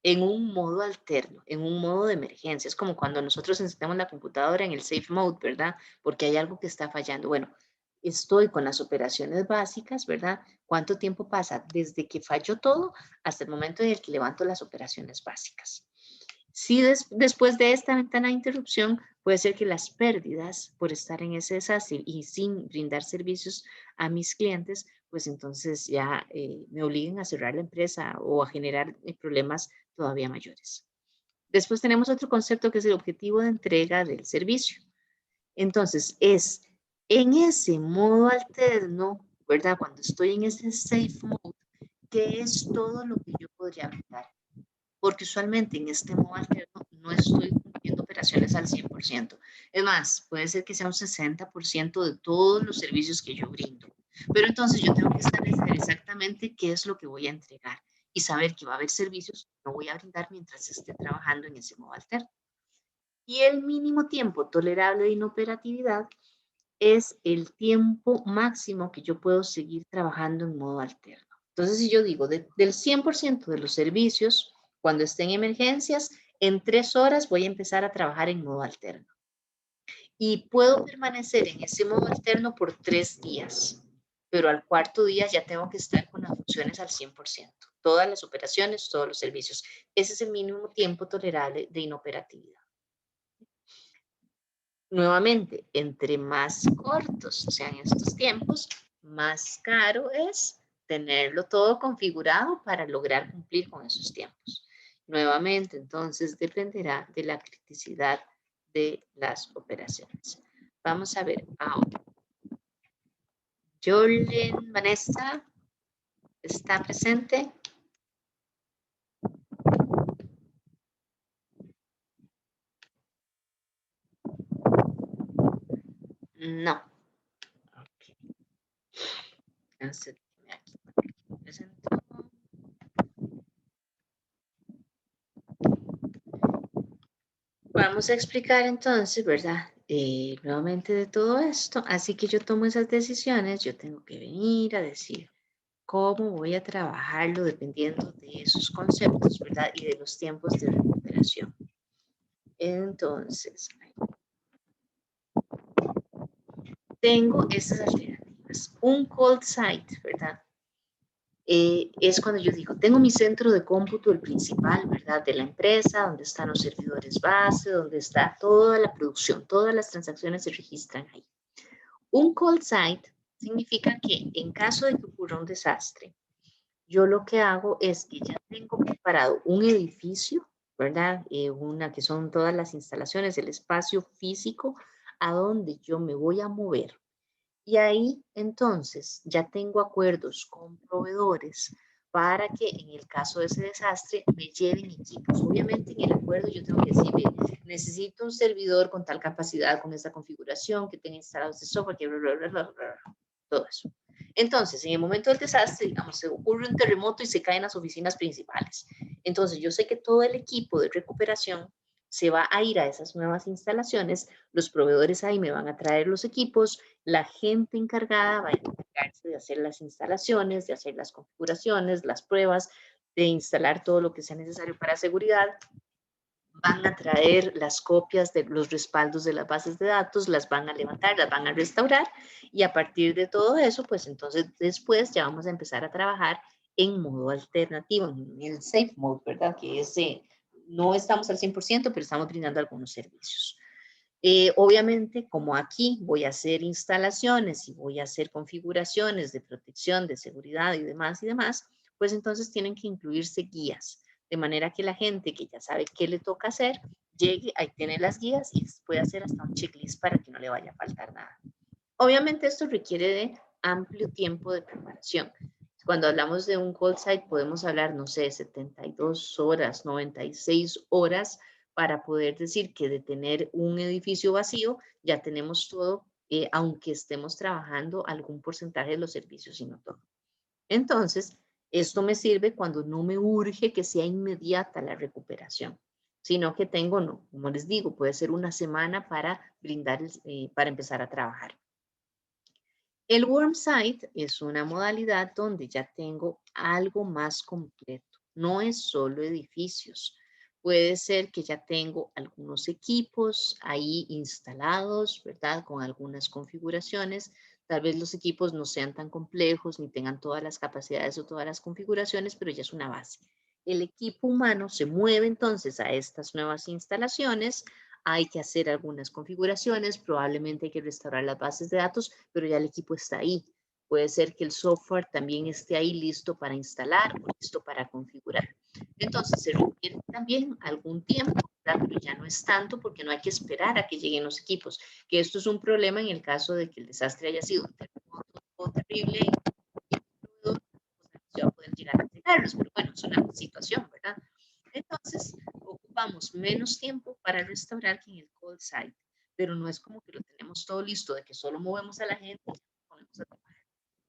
En un modo alterno, en un modo de emergencia. Es como cuando nosotros encendemos la computadora en el safe mode, ¿verdad? Porque hay algo que está fallando. Bueno, estoy con las operaciones básicas, ¿verdad? ¿Cuánto tiempo pasa desde que falló todo hasta el momento en el que levanto las operaciones básicas? Si después de esta ventana de interrupción, puede ser que las pérdidas por estar en ese desastre y sin brindar servicios a mis clientes, pues entonces ya me obliguen a cerrar la empresa o a generar problemas todavía mayores. Después tenemos otro concepto que es el objetivo de entrega del servicio. Entonces, es en ese modo alterno, ¿verdad? Cuando estoy en ese safe mode, ¿qué es todo lo que yo podría brindar? Porque usualmente en este modo alterno no estoy cumpliendo operaciones al 100%. Es más, puede ser que sea un 60% de todos los servicios que yo brindo. Pero entonces yo tengo que establecer exactamente qué es lo que voy a entregar y saber que va a haber servicios que no voy a brindar mientras esté trabajando en ese modo alterno. Y el mínimo tiempo tolerable de inoperatividad es el tiempo máximo que yo puedo seguir trabajando en modo alterno. Entonces, si yo digo del 100% de los servicios, cuando estén en emergencias, en 3 horas voy a empezar a trabajar en modo alterno. Y puedo permanecer en ese modo alterno por 3 días, pero al 4.º día ya tengo que estar con las funciones al 100%. Todas las operaciones, todos los servicios. Ese es el mínimo tiempo tolerable de inoperatividad. Nuevamente, entre más cortos sean estos tiempos, más caro es tenerlo todo configurado para lograr cumplir con esos tiempos. Nuevamente, entonces, dependerá de la criticidad de las operaciones. Vamos a ver ahora. Jolene, Vanessa, ¿está presente? No. Ok. Acérqueme aquí. Presento. Vamos a explicar entonces, ¿verdad? Nuevamente de todo esto. Así que yo tomo esas decisiones, yo tengo que venir a decir cómo voy a trabajarlo dependiendo de esos conceptos, ¿verdad? Y de los tiempos de recuperación. Entonces, tengo esas alternativas. Un cold site, ¿verdad? Es cuando yo digo, tengo mi centro de cómputo, el principal, ¿verdad? De la empresa, donde están los servidores base, donde está toda la producción, todas las transacciones se registran ahí. Un cold site significa que en caso de que ocurra un desastre, yo lo que hago es que ya tengo preparado un edificio, ¿verdad? Una que son todas las instalaciones, el espacio físico a donde yo me voy a mover. Y ahí entonces ya tengo acuerdos con proveedores para que en el caso de ese desastre me lleven equipos. Obviamente en el acuerdo yo tengo que decir, necesito un servidor con tal capacidad, con esta configuración, que tenga instalado este software, que todo eso. Entonces, en el momento del desastre, digamos, se ocurre un terremoto y se caen las oficinas principales. Entonces, yo sé que todo el equipo de recuperación se va a ir a esas nuevas instalaciones, los proveedores ahí me van a traer los equipos, la gente encargada va a encargarse de hacer las instalaciones, de hacer las configuraciones, las pruebas, de instalar todo lo que sea necesario para seguridad. Van a traer las copias de los respaldos de las bases de datos, las van a levantar, las van a restaurar y a partir de todo eso, pues entonces después ya vamos a empezar a trabajar en modo alternativo, en el safe mode, ¿verdad? Que es, no estamos al 100%, pero estamos brindando algunos servicios. Obviamente, como aquí voy a hacer instalaciones y voy a hacer configuraciones de protección, de seguridad y demás, pues entonces tienen que incluirse guías, de manera que la gente que ya sabe qué le toca hacer, llegue, ahí tiene las guías y puede hacer hasta un checklist para que no le vaya a faltar nada. Obviamente esto requiere de amplio tiempo de preparación. Cuando hablamos de un call site podemos hablar, no sé, 72 horas, 96 horas para poder decir que de tener un edificio vacío ya tenemos todo, aunque estemos trabajando algún porcentaje de los servicios y no todo. Entonces, esto me sirve cuando no me urge que sea inmediata la recuperación, sino que tengo, no, como les digo, puede ser una semana para brindar, para empezar a trabajar. El Worm Site es una modalidad donde ya tengo algo más completo. No es solo edificios. Puede ser que ya tengo algunos equipos ahí instalados, ¿verdad? Con algunas configuraciones. Tal vez los equipos no sean tan complejos ni tengan todas las capacidades o todas las configuraciones, pero ya es una base. El equipo humano se mueve entonces a estas nuevas instalaciones, hay que hacer algunas configuraciones, probablemente hay que restaurar las bases de datos, pero ya el equipo está ahí. Puede ser que el software también esté ahí listo para instalar o listo para configurar. Entonces se requiere también algún tiempo, ¿verdad? Pero ya no es tanto porque no hay que esperar a que lleguen los equipos, que esto es un problema en el caso de que el desastre haya sido un terremoto terrible, pues no se va a poder llegar a entregarlos, pero bueno, es una situación, ¿verdad? Entonces, ocupamos menos tiempo para restaurar que en el call site, pero no es como que lo tenemos todo listo, de que solo movemos a la gente y ponemos a trabajar.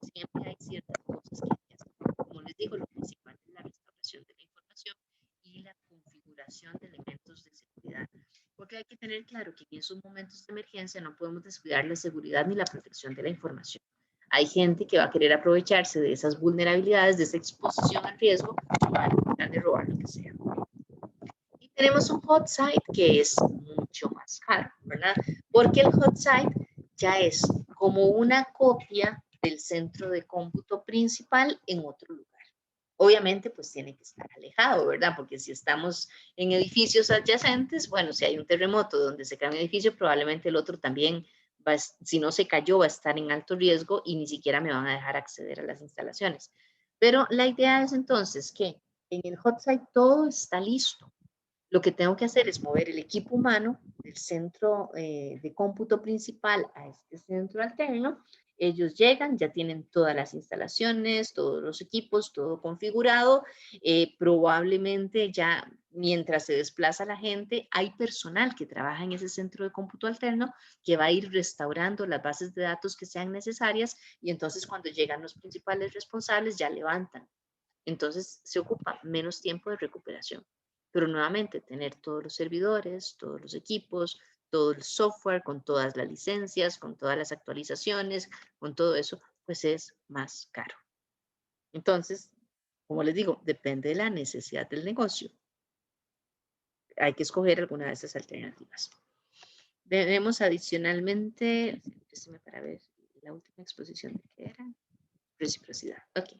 Siempre hay ciertas cosas que hay que hacer. Como les digo, lo principal es la restauración de la información y la configuración de elementos de seguridad. Porque hay que tener claro que en esos momentos de emergencia no podemos descuidar la seguridad ni la protección de la información. Hay gente que va a querer aprovecharse de esas vulnerabilidades, de esa exposición al riesgo, para tratar de robar lo que sea. Y tenemos un hot site que es mucho más caro, ¿verdad? Porque el hot site ya es como una copia del centro de cómputo principal en otro lugar. Obviamente, pues tiene que estar alejado, ¿verdad? Porque si estamos en edificios adyacentes, bueno, si hay un terremoto donde se cae un edificio, probablemente el otro también, si no se cayó, va a estar en alto riesgo y ni siquiera me van a dejar acceder a las instalaciones. Pero la idea es entonces que en el hot site todo está listo. Lo que tengo que hacer es mover el equipo humano del centro de cómputo principal a este centro alterno. Ellos llegan, ya tienen todas las instalaciones, todos los equipos, todo configurado. Probablemente ya mientras se desplaza la gente, hay personal que trabaja en ese centro de cómputo alterno que va a ir restaurando las bases de datos que sean necesarias y entonces cuando llegan los principales responsables ya levantan. Entonces se ocupa menos tiempo de recuperación. Pero nuevamente, tener todos los servidores, todos los equipos, todo el software, con todas las licencias, con todas las actualizaciones, con todo eso, pues es más caro. Entonces, como les digo, depende de la necesidad del negocio. Hay que escoger alguna de esas alternativas. Tenemos adicionalmente, para ver la última exposición de qué era, reciprocidad. Ok.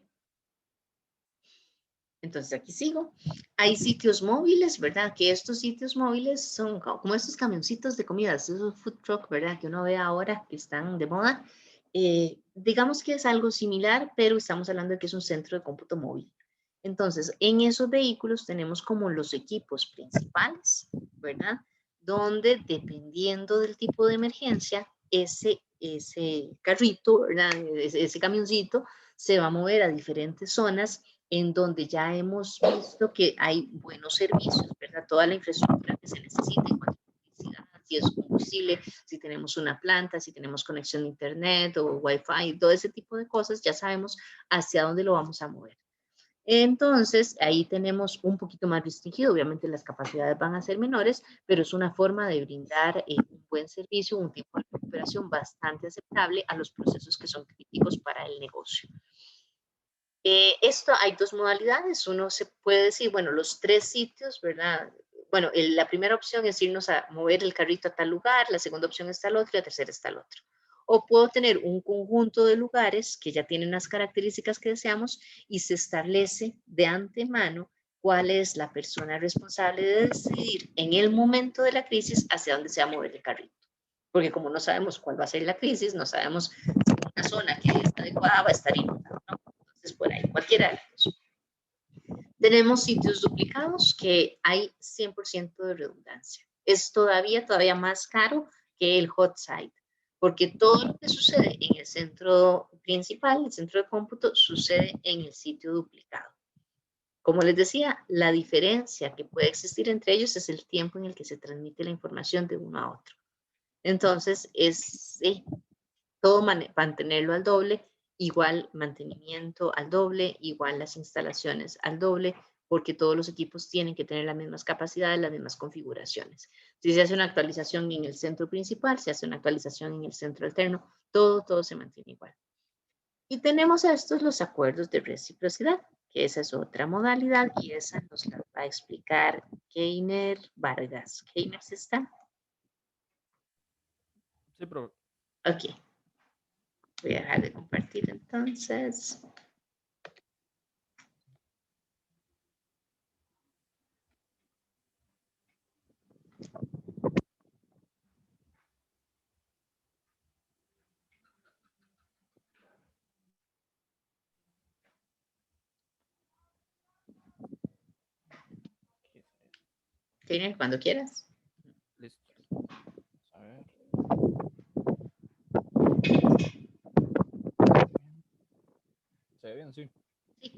Entonces aquí sigo. Hay sitios móviles, ¿verdad? Que estos sitios móviles son como estos camioncitos de comidas, esos food truck, ¿verdad? Que uno ve ahora que están de moda. digamos que es algo similar, pero estamos hablando de que es un centro de cómputo móvil. Entonces, en esos vehículos tenemos como los equipos principales, ¿verdad? Donde dependiendo del tipo de emergencia, ese carrito, ¿verdad? Ese camioncito se va a mover a diferentes zonas en donde ya hemos visto que hay buenos servicios, ¿verdad? Toda la infraestructura que se necesita en cuanto a electricidad, si es combustible, si tenemos una planta, si tenemos conexión a internet o wifi, todo ese tipo de cosas, ya sabemos hacia dónde lo vamos a mover. Entonces, ahí tenemos un poquito más restringido, obviamente las capacidades van a ser menores, pero es una forma de brindar un buen servicio, un tipo de recuperación bastante aceptable a los procesos que son críticos para el negocio. Esto hay dos modalidades, uno se puede decir, bueno, los tres sitios, ¿verdad? Bueno, la primera opción es irnos a mover el carrito a tal lugar, la segunda opción está al otro y la tercera está al otro. O puedo tener un conjunto de lugares que ya tienen las características que deseamos y se establece de antemano cuál es la persona responsable de decidir en el momento de la crisis hacia dónde se va a mover el carrito. Porque como no sabemos cuál va a ser la crisis, no sabemos si una zona que está adecuada va a estar inundada, ¿no? Entonces, por ahí, cualquiera de los. Tenemos sitios duplicados que hay 100% de redundancia. Es todavía más caro que el hot site, porque todo lo que sucede en el centro principal, el centro de cómputo, sucede en el sitio duplicado. Como les decía, la diferencia que puede existir entre ellos es el tiempo en el que se transmite la información de uno a otro. Entonces, es todo mantenerlo al doble, igual mantenimiento al doble, igual las instalaciones al doble, porque todos los equipos tienen que tener las mismas capacidades, las mismas configuraciones. Si se hace una actualización en el centro principal, se hace una actualización en el centro alterno, todo se mantiene igual. Y tenemos estos los acuerdos de reciprocidad, que esa es otra modalidad y esa nos la va a explicar Keiner Vargas. ¿Keiner se está? Sí, pero Ok. Voy a dejar de compartir entonces. Keiner, cuando quieras. listo. A ver. ¿Se ve bien? Sí. Sí.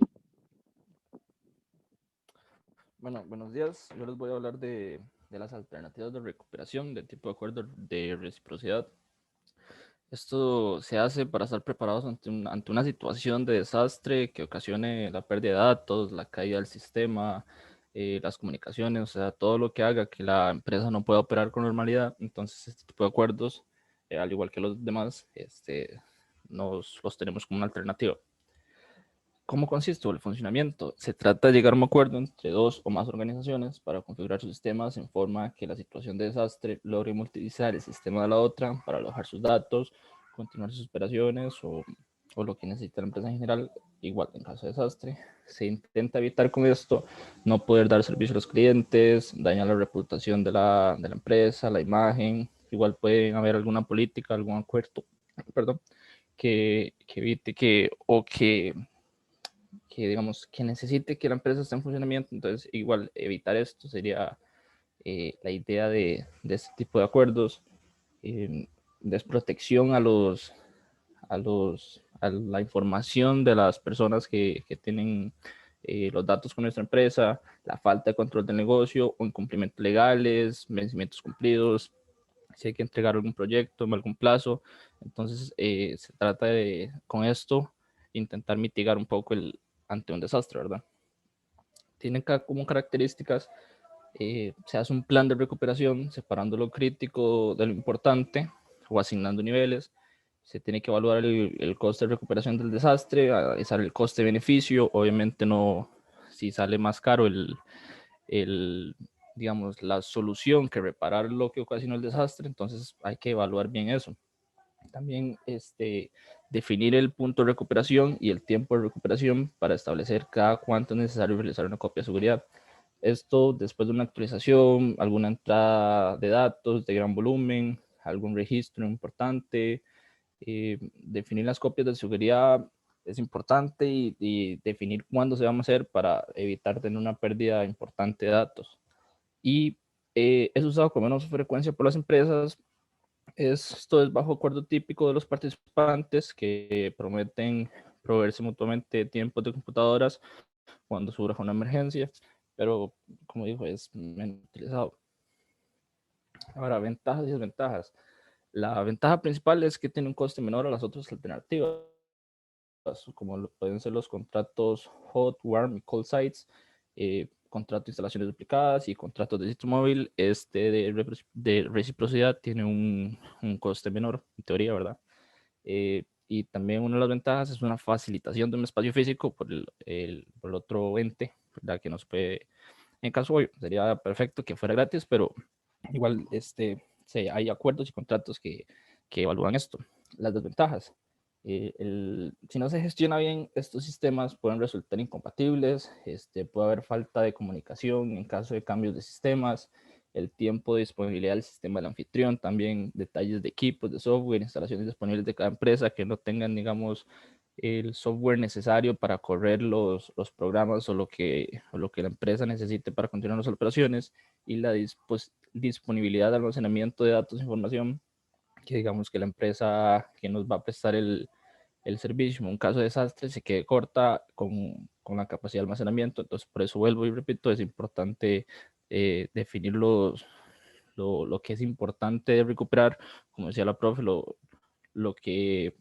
Bueno, buenos días. Yo les voy a hablar de las alternativas de recuperación del tipo de acuerdo de reciprocidad. Esto se hace para estar preparados ante una situación de desastre que ocasione la pérdida de datos, la caída del sistema, las comunicaciones, o sea, todo lo que haga que la empresa no pueda operar con normalidad. Entonces, este tipo de acuerdos, al igual que los demás, los tenemos como una alternativa. ¿Cómo consiste el funcionamiento? Se trata de llegar a un acuerdo entre dos o más organizaciones para configurar sus sistemas en forma que la situación de desastre logre utilizar el sistema de la otra para alojar sus datos, continuar sus operaciones o lo que necesita la empresa en general, igual en caso de desastre. Se intenta evitar con esto no poder dar servicio a los clientes, dañar la reputación de la empresa, la imagen. Igual puede haber alguna política, algún acuerdo, perdón, que evite que digamos que necesite que la empresa esté en funcionamiento. Entonces igual evitar esto sería la idea de este tipo de acuerdos. Desprotección a la información de las personas que tienen los datos con nuestra empresa, la falta de control del negocio o incumplimientos legales, vencimientos cumplidos, si hay que entregar algún proyecto en algún plazo. Entonces se trata de, con esto, intentar mitigar un poco ante un desastre, ¿verdad? Tienen como características, se hace un plan de recuperación separando lo crítico de lo importante o asignando niveles. Se tiene que evaluar el coste de recuperación del desastre, analizar el coste-beneficio. Obviamente no, si sale más caro digamos, la solución que reparar lo que ocasionó el desastre, entonces hay que evaluar bien eso. También definir el punto de recuperación y el tiempo de recuperación para establecer cada cuánto es necesario realizar una copia de seguridad. Esto después de una actualización, alguna entrada de datos de gran volumen, algún registro importante, Definir las copias de seguridad es importante y definir cuándo se va a hacer para evitar tener una pérdida importante de datos. Y es usado con menos frecuencia por las empresas. Esto es bajo acuerdo típico de los participantes que prometen proveerse mutuamente tiempos de computadoras cuando surja una emergencia, pero como dijo, es menos utilizado. Ahora, ventajas y desventajas. La ventaja principal es que tiene un coste menor a las otras alternativas, como pueden ser los contratos hot, warm y cold sites, contrato de instalaciones duplicadas y contratos de sitio móvil. Este de reciprocidad tiene un coste menor, en teoría, ¿verdad? Y también una de las ventajas es una facilitación de un espacio físico por el otro ente, ¿verdad? Que nos puede, en caso hoy, sería perfecto que fuera gratis, pero igual hay acuerdos y contratos que evalúan esto. Las desventajas. Si no se gestiona bien, estos sistemas pueden resultar incompatibles, puede haber falta de comunicación en caso de cambios de sistemas, el tiempo de disponibilidad del sistema del anfitrión, también detalles de equipos, de software, instalaciones disponibles de cada empresa que no tengan, digamos, el software necesario para correr los programas o lo que la empresa necesite para continuar las operaciones, y la disponibilidad de almacenamiento de datos e información que digamos que la empresa que nos va a prestar el servicio en un caso de desastre se quede corta con la capacidad de almacenamiento. Entonces, por eso vuelvo y repito, es importante definir lo que es importante recuperar, como decía la profe, lo que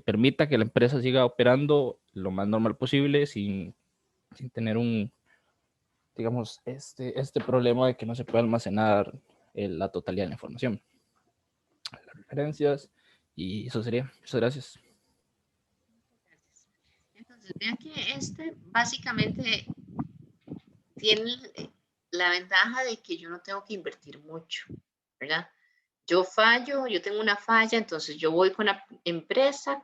permita que la empresa siga operando lo más normal posible sin tener digamos, este problema de que no se puede almacenar la totalidad de la información. Las referencias, y eso sería. Muchas gracias. Entonces, vean que básicamente tiene la ventaja de que yo no tengo que invertir mucho, ¿verdad? Yo tengo una falla, entonces yo voy con la empresa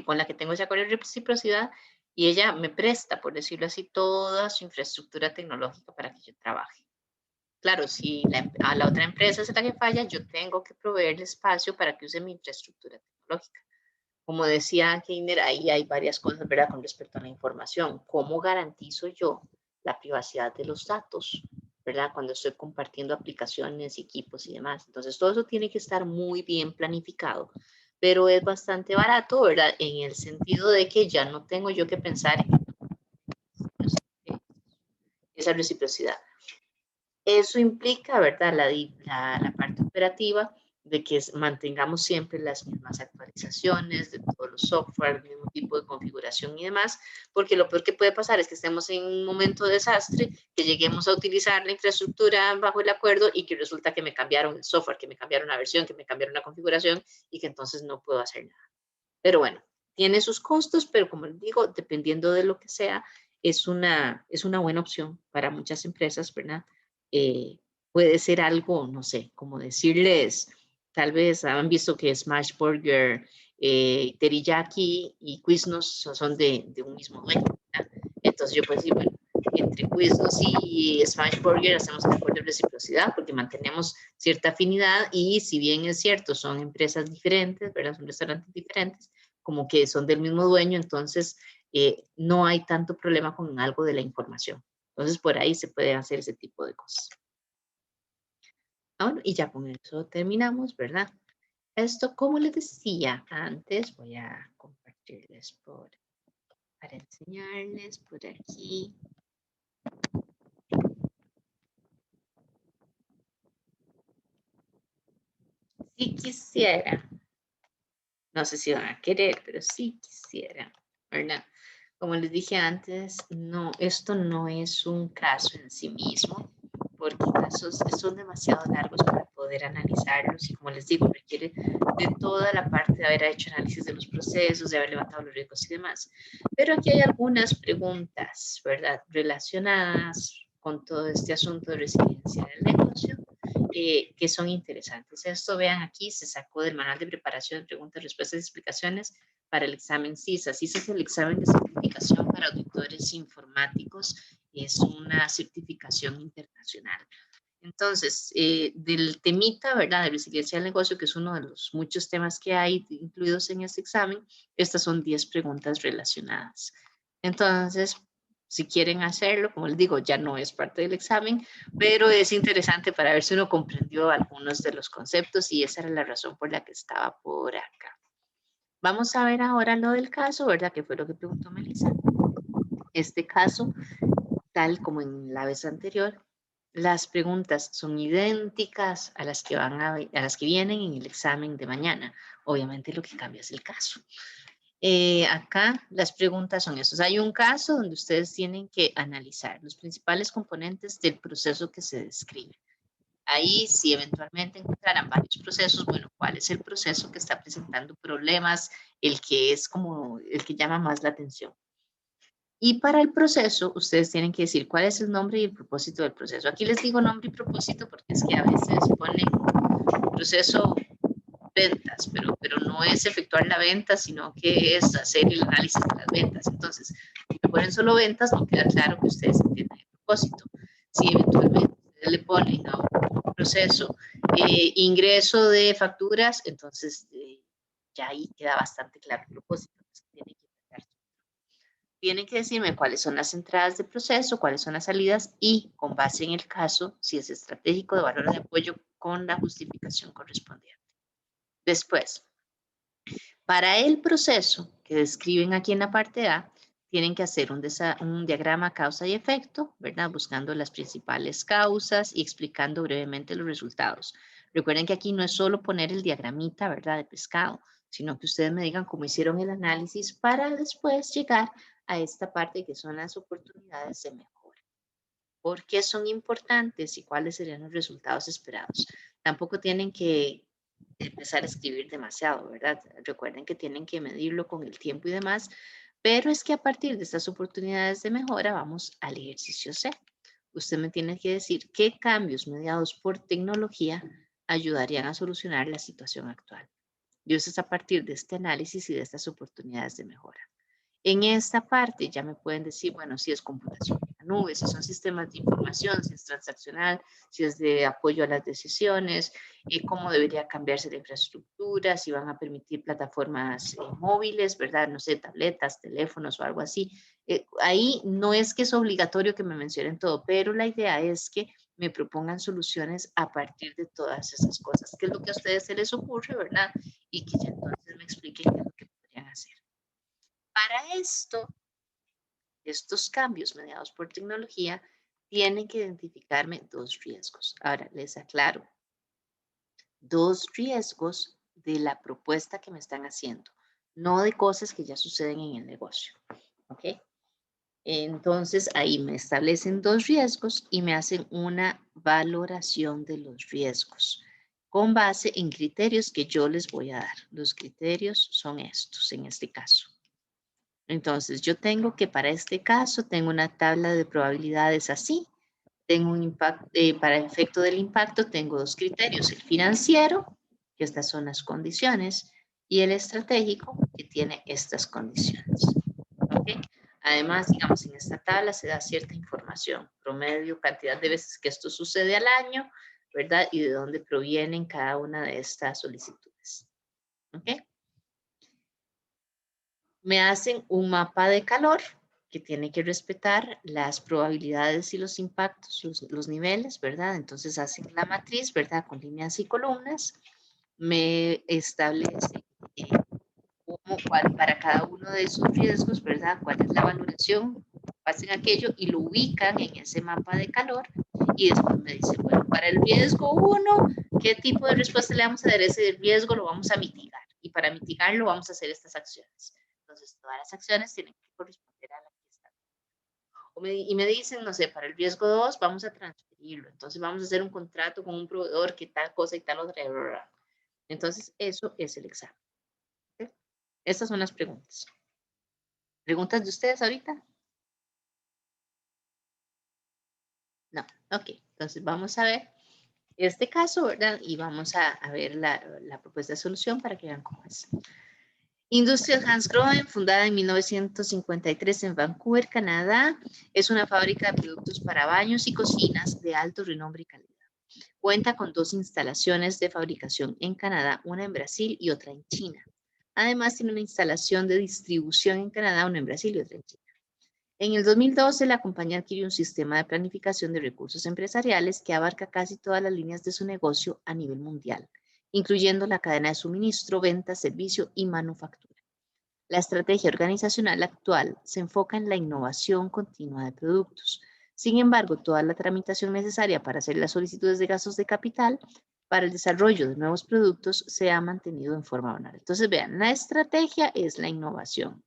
con la que tengo ese acuerdo de reciprocidad y ella me presta, por decirlo así, toda su infraestructura tecnológica para que yo trabaje. Claro, si a la otra empresa es la que falla, yo tengo que proveerle espacio para que use mi infraestructura tecnológica. Como decía Keiner, ahí hay varias cosas, ¿verdad?, con respecto a la información. ¿Cómo garantizo yo la privacidad de los datos, ¿verdad?, cuando estoy compartiendo aplicaciones, equipos y demás? Entonces, todo eso tiene que estar muy bien planificado, pero es bastante barato, ¿verdad?, en el sentido de que ya no tengo yo que pensar en esa reciprocidad. Eso implica, ¿verdad?, la parte operativa de que mantengamos siempre las mismas actualizaciones de todos los software, el mismo tipo de configuración y demás, porque lo peor que puede pasar es que estemos en un momento de desastre, que lleguemos a utilizar la infraestructura bajo el acuerdo y que resulta que me cambiaron el software, que me cambiaron la versión, que me cambiaron la configuración y que entonces no puedo hacer nada. Pero bueno, tiene sus costos, pero como les digo, dependiendo de lo que sea, es una buena opción para muchas empresas, ¿verdad? Puede ser algo, no sé, como decirles, tal vez han visto que Smashburger, Teriyaki y Quiznos son de un mismo dueño, ¿verdad? Entonces yo puedo decir, bueno, entre Quiznos y Smashburger hacemos un acuerdo de reciprocidad porque mantenemos cierta afinidad y si bien es cierto, son empresas diferentes, ¿verdad? Son restaurantes diferentes, como que son del mismo dueño, entonces no hay tanto problema con algo de la información. Entonces, por ahí se puede hacer ese tipo de cosas. Bueno, y ya con eso terminamos, ¿verdad? Esto, como les decía antes, voy a compartirles para enseñarles por aquí. Si quisiera, no sé si van a querer, pero sí quisiera, ¿verdad? Como les dije antes, no, esto no es un caso en sí mismo, porque casos son demasiado largos para poder analizarlos y como les digo, requiere de toda la parte de haber hecho análisis de los procesos, de haber levantado los riesgos y demás. Pero aquí hay algunas preguntas, ¿verdad?, relacionadas con todo este asunto de resiliencia del negocio que son interesantes. Esto, vean aquí, se sacó del manual de preparación de preguntas, respuestas y explicaciones para el examen CISA. CISA es el examen de certificación para auditores informáticos, es una certificación internacional. Entonces, del temita, ¿verdad? De resiliencia del negocio, que es uno de los muchos temas que hay incluidos en este examen, estas son 10 preguntas relacionadas. Entonces, si quieren hacerlo, como les digo, ya no es parte del examen, pero es interesante para ver si uno comprendió algunos de los conceptos y esa era la razón por la que estaba por acá. Vamos a ver ahora lo del caso, ¿verdad? Que fue lo que preguntó Melissa. Este caso, tal como en la vez anterior, las preguntas son idénticas a las que vienen en el examen de mañana. Obviamente lo que cambia es el caso. Acá las preguntas son esas. Hay un caso donde ustedes tienen que analizar los principales componentes del proceso que se describe. Ahí, si eventualmente encontraran varios procesos, bueno, ¿cuál es el proceso que está presentando problemas? El que es como el que llama más la atención. Y para el proceso, ustedes tienen que decir cuál es el nombre y el propósito del proceso. Aquí les digo nombre y propósito porque es que a veces ponen proceso ventas, pero no es efectuar la venta, sino que es hacer el análisis de las ventas. Entonces, si me ponen solo ventas, no queda claro que ustedes entiendan el propósito. Si eventualmente ustedes le ponen a un proceso ingreso de facturas, entonces ya ahí queda bastante claro el propósito. Tienen que decirme cuáles son las entradas de proceso, cuáles son las salidas y, con base en el caso, si es estratégico de valor de apoyo con la justificación correspondiente. Después, para el proceso que describen aquí en la parte A, tienen que hacer un diagrama causa y efecto, ¿verdad? Buscando las principales causas y explicando brevemente los resultados. Recuerden que aquí no es solo poner el diagramita, ¿verdad? De pescado, sino que ustedes me digan cómo hicieron el análisis para después llegar a esta parte que son las oportunidades de mejora. ¿Por qué son importantes y cuáles serían los resultados esperados? Tampoco tienen que empezar a escribir demasiado, ¿verdad? Recuerden que tienen que medirlo con el tiempo y demás, pero es que a partir de estas oportunidades de mejora vamos al ejercicio C. Usted me tiene que decir qué cambios mediados por tecnología ayudarían a solucionar la situación actual. Y eso es a partir de este análisis y de estas oportunidades de mejora. En esta parte ya me pueden decir, bueno, si es computación en la nube, si son sistemas de información, si es transaccional, si es de apoyo a las decisiones, cómo debería cambiarse la infraestructura, si van a permitir plataformas móviles, ¿verdad? No sé, tabletas, teléfonos o algo así. Ahí no es que es obligatorio que me mencionen todo, pero la idea es que me propongan soluciones a partir de todas esas cosas, que es lo que a ustedes se les ocurre, ¿verdad? Y que ya entonces me expliquen qué es lo que podrían hacer. Para esto, estos cambios mediados por tecnología tienen que identificarme dos riesgos. Ahora, les aclaro, dos riesgos de la propuesta que me están haciendo, no de cosas que ya suceden en el negocio. ¿Ok? Entonces, ahí me establecen dos riesgos y me hacen una valoración de los riesgos con base en criterios que yo les voy a dar. Los criterios son estos en este caso. Entonces, yo tengo que para este caso, tengo una tabla de probabilidades así. Tengo un impacto, para el efecto del impacto, tengo dos criterios. El financiero, que estas son las condiciones, y el estratégico, que tiene estas condiciones. ¿Okay? Además, digamos, en esta tabla se da cierta información, promedio, cantidad de veces que esto sucede al año, ¿verdad? Y de dónde provienen cada una de estas solicitudes. ¿Ok? Me hacen un mapa de calor que tiene que respetar las probabilidades y los impactos, los niveles, ¿verdad? Entonces hacen la matriz, ¿verdad? Con líneas y columnas. Me establecen cuál para cada uno de esos riesgos, ¿verdad? ¿Cuál es la valoración? Hacen aquello y lo ubican en ese mapa de calor y después me dicen, bueno, para el riesgo 1, ¿qué tipo de respuesta le vamos a dar? Ese riesgo lo vamos a mitigar y para mitigarlo vamos a hacer estas acciones. Entonces, todas las acciones tienen que corresponder a la que está. Y me dicen, no sé, para el riesgo 2 vamos a transferirlo. Entonces, vamos a hacer un contrato con un proveedor que tal cosa y tal otra. Entonces, eso es el examen. ¿Okay? Estas son las preguntas. ¿Preguntas de ustedes ahorita? No. Ok. Entonces, vamos a ver este caso, ¿verdad? Y vamos a ver la propuesta de solución para que vean cómo es. Industrial Hansgrohe, fundada en 1953 en Vancouver, Canadá, es una fábrica de productos para baños y cocinas de alto renombre y calidad. Cuenta con 2 instalaciones de fabricación en Canadá, una en Brasil y otra en China. Además, tiene una instalación de distribución en Canadá, una en Brasil y otra en China. En el 2012, la compañía adquirió un sistema de planificación de recursos empresariales que abarca casi todas las líneas de su negocio a nivel mundial, incluyendo la cadena de suministro, venta, servicio y manufactura. La estrategia organizacional actual se enfoca en la innovación continua de productos. Sin embargo, toda la tramitación necesaria para hacer las solicitudes de gastos de capital para el desarrollo de nuevos productos se ha mantenido en forma manual. Entonces, vean, la estrategia es la innovación.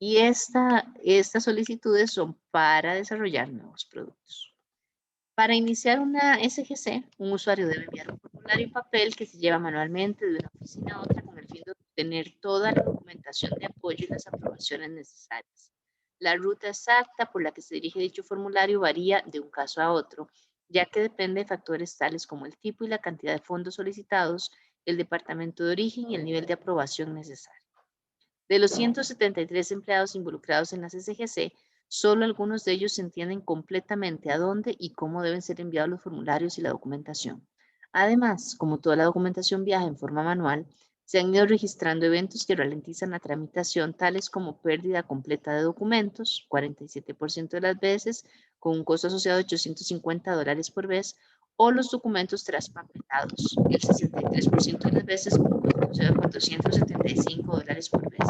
Y estas solicitudes son para desarrollar nuevos productos. Para iniciar una SGC, un usuario debe enviar un formulario en papel que se lleva manualmente de una oficina a otra con el fin de obtener toda la documentación de apoyo y las aprobaciones necesarias. La ruta exacta por la que se dirige dicho formulario varía de un caso a otro, ya que depende de factores tales como el tipo y la cantidad de fondos solicitados, el departamento de origen y el nivel de aprobación necesario. De los 173 empleados involucrados en las SGC, solo algunos de ellos entienden completamente a dónde y cómo deben ser enviados los formularios y la documentación. Además, como toda la documentación viaja en forma manual, se han ido registrando eventos que ralentizan la tramitación, tales como pérdida completa de documentos, 47% de las veces, con un costo asociado de $850 por vez, o los documentos traspapelados, el 63% de las veces, con un costo asociado de $475 por vez.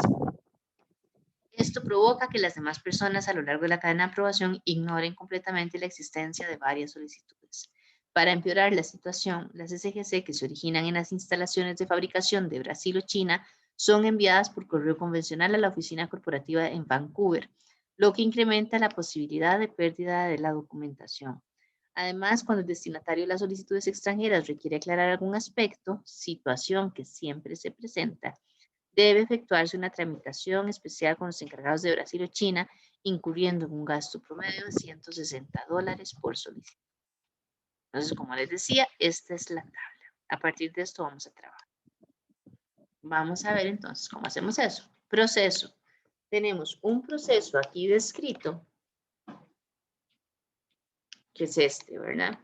Esto provoca que las demás personas a lo largo de la cadena de aprobación ignoren completamente la existencia de varias solicitudes. Para empeorar la situación, las SGC que se originan en las instalaciones de fabricación de Brasil o China son enviadas por correo convencional a la oficina corporativa en Vancouver, lo que incrementa la posibilidad de pérdida de la documentación. Además, cuando el destinatario de las solicitudes extranjeras requiere aclarar algún aspecto, situación que siempre se presenta, debe efectuarse una tramitación especial con los encargados de Brasil o China, incurriendo en un gasto promedio de $160 por solicitud. Entonces, como les decía, esta es la tabla. A partir de esto vamos a trabajar. Vamos a ver entonces cómo hacemos eso. Proceso. Tenemos un proceso aquí descrito, que es este, ¿verdad?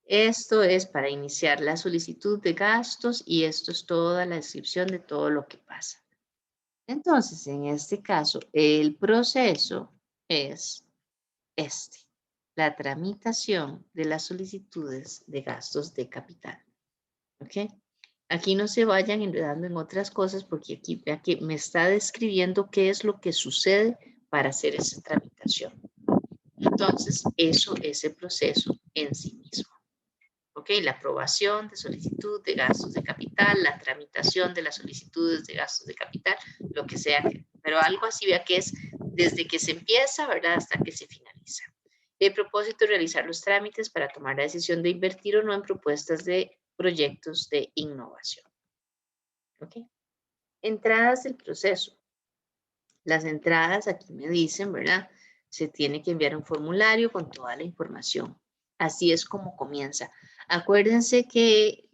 Esto es para iniciar la solicitud de gastos y esto es toda la descripción de todo lo que pasa. Entonces, en este caso, el proceso es este, la tramitación de las solicitudes de gastos de capital. ¿Ok? Aquí no se vayan enredando en otras cosas porque aquí vea que me está describiendo qué es lo que sucede para hacer esa tramitación. Entonces, eso es el proceso en sí mismo. ¿Ok? La aprobación de solicitud de gastos de capital, la tramitación de las solicitudes de gastos de capital, lo que sea, pero algo así vea que es desde que se empieza, ¿verdad? Hasta que se finaliza. El propósito es realizar los trámites para tomar la decisión de invertir o no en propuestas de proyectos de innovación. ¿Ok? Entradas del proceso. Las entradas aquí me dicen, ¿verdad? Se tiene que enviar un formulario con toda la información. Así es como comienza. Acuérdense que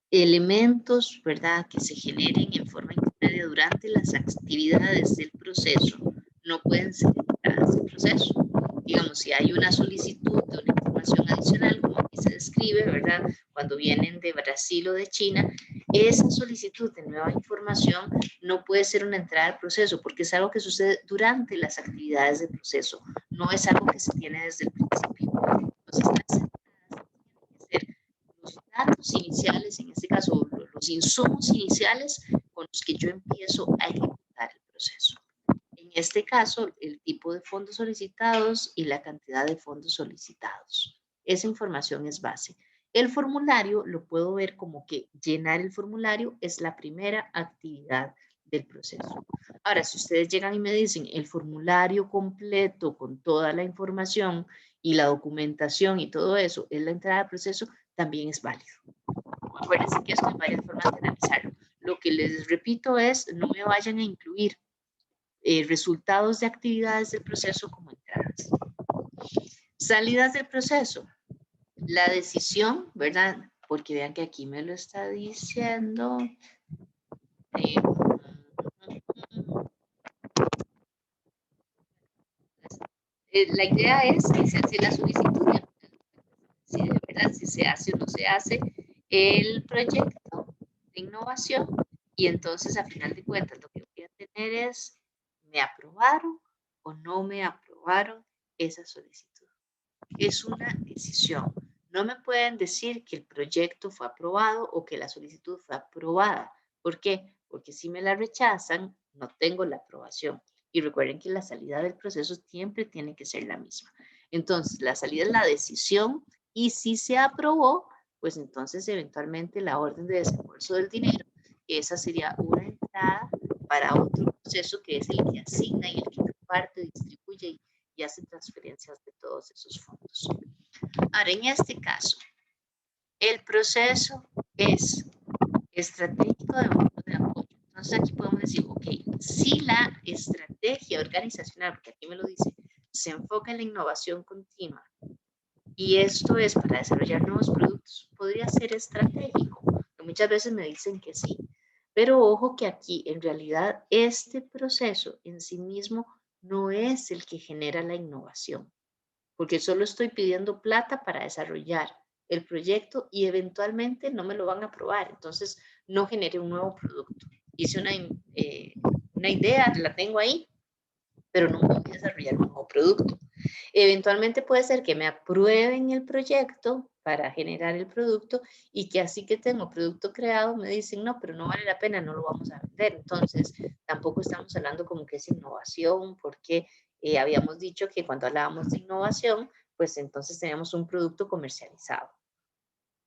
elementos, ¿verdad?, que se generen en forma intermedia durante las actividades del proceso no pueden ser entradas del proceso. Digamos, si hay una solicitud de una información adicional, como aquí se describe, ¿verdad?, cuando vienen de Brasil o de China, esa solicitud de nueva información no puede ser una entrada al proceso porque es algo que sucede durante las actividades del proceso, no es algo que se tiene desde el principio. Entonces, las entradas tienen que ser los datos iniciales, en este caso los insumos iniciales con los que yo empiezo a ejecutar el proceso. En este caso, el tipo de fondos solicitados y la cantidad de fondos solicitados. Esa información es base. El formulario lo puedo ver como que llenar el formulario es la primera actividad del proceso. Ahora, si ustedes llegan y me dicen el formulario completo con toda la información y la documentación y todo eso es la entrada al proceso, también es válido. Acuérdense que esto hay varias formas de analizarlo. Lo que les repito es, no me vayan a incluir resultados de actividades del proceso como entradas. Salidas del proceso. La decisión, ¿verdad? Porque vean que aquí me lo está diciendo. La idea es que se hace la solicitud, si de verdad se se hace o no se hace el proyecto de innovación y entonces a final de cuentas lo que voy a tener es, ¿me aprobaron o no me aprobaron esa solicitud? Es una decisión. No me pueden decir que el proyecto fue aprobado o que la solicitud fue aprobada. ¿Por qué? Porque si me la rechazan, no tengo la aprobación. Y recuerden que la salida del proceso siempre tiene que ser la misma. Entonces, la salida es la decisión y si se aprobó, pues entonces eventualmente la orden de desembolso del dinero, esa sería una entrada para otro proceso que es el que asigna y el que reparte, distribuye y hace transferencias de todos esos fondos. Ahora, en este caso, el proceso es estratégico de montos de apoyo. Entonces aquí podemos decir, ok, si la estrategia organizacional, porque aquí me lo dice, se enfoca en la innovación continua y esto es para desarrollar nuevos productos, podría ser estratégico. Muchas veces me dicen que sí, pero ojo que aquí en realidad este proceso en sí mismo no es el que genera la innovación, porque solo estoy pidiendo plata para desarrollar el proyecto y eventualmente no me lo van a aprobar, entonces no genere un nuevo producto. Hice una idea, la tengo ahí, pero no voy a desarrollar un nuevo producto. Eventualmente puede ser que me aprueben el proyecto para generar el producto y que así que tengo producto creado me dicen no, pero no vale la pena, no lo vamos a vender. Entonces tampoco estamos hablando como que es innovación porque habíamos dicho que cuando hablábamos de innovación, pues entonces tenemos un producto comercializado.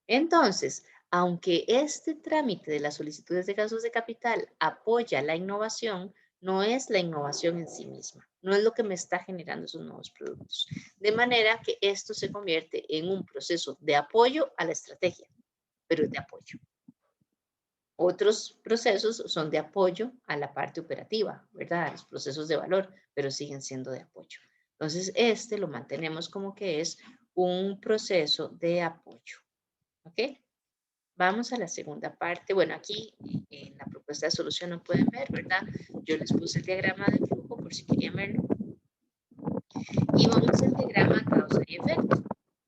Entonces, aunque este trámite de las solicitudes de gastos de capital apoya la innovación, no es la innovación en sí misma, no es lo que me está generando esos nuevos productos. De manera que esto se convierte en un proceso de apoyo a la estrategia, pero es de apoyo. Otros procesos son de apoyo a la parte operativa, ¿verdad? A los procesos de valor, pero siguen siendo de apoyo. Entonces, este lo mantenemos como que es un proceso de apoyo, ¿ok? Vamos a la segunda parte. Bueno, aquí en la propuesta de solución no pueden ver, ¿verdad? Yo les puse el diagrama de flujo por si querían verlo. Y vamos al diagrama causa y efecto.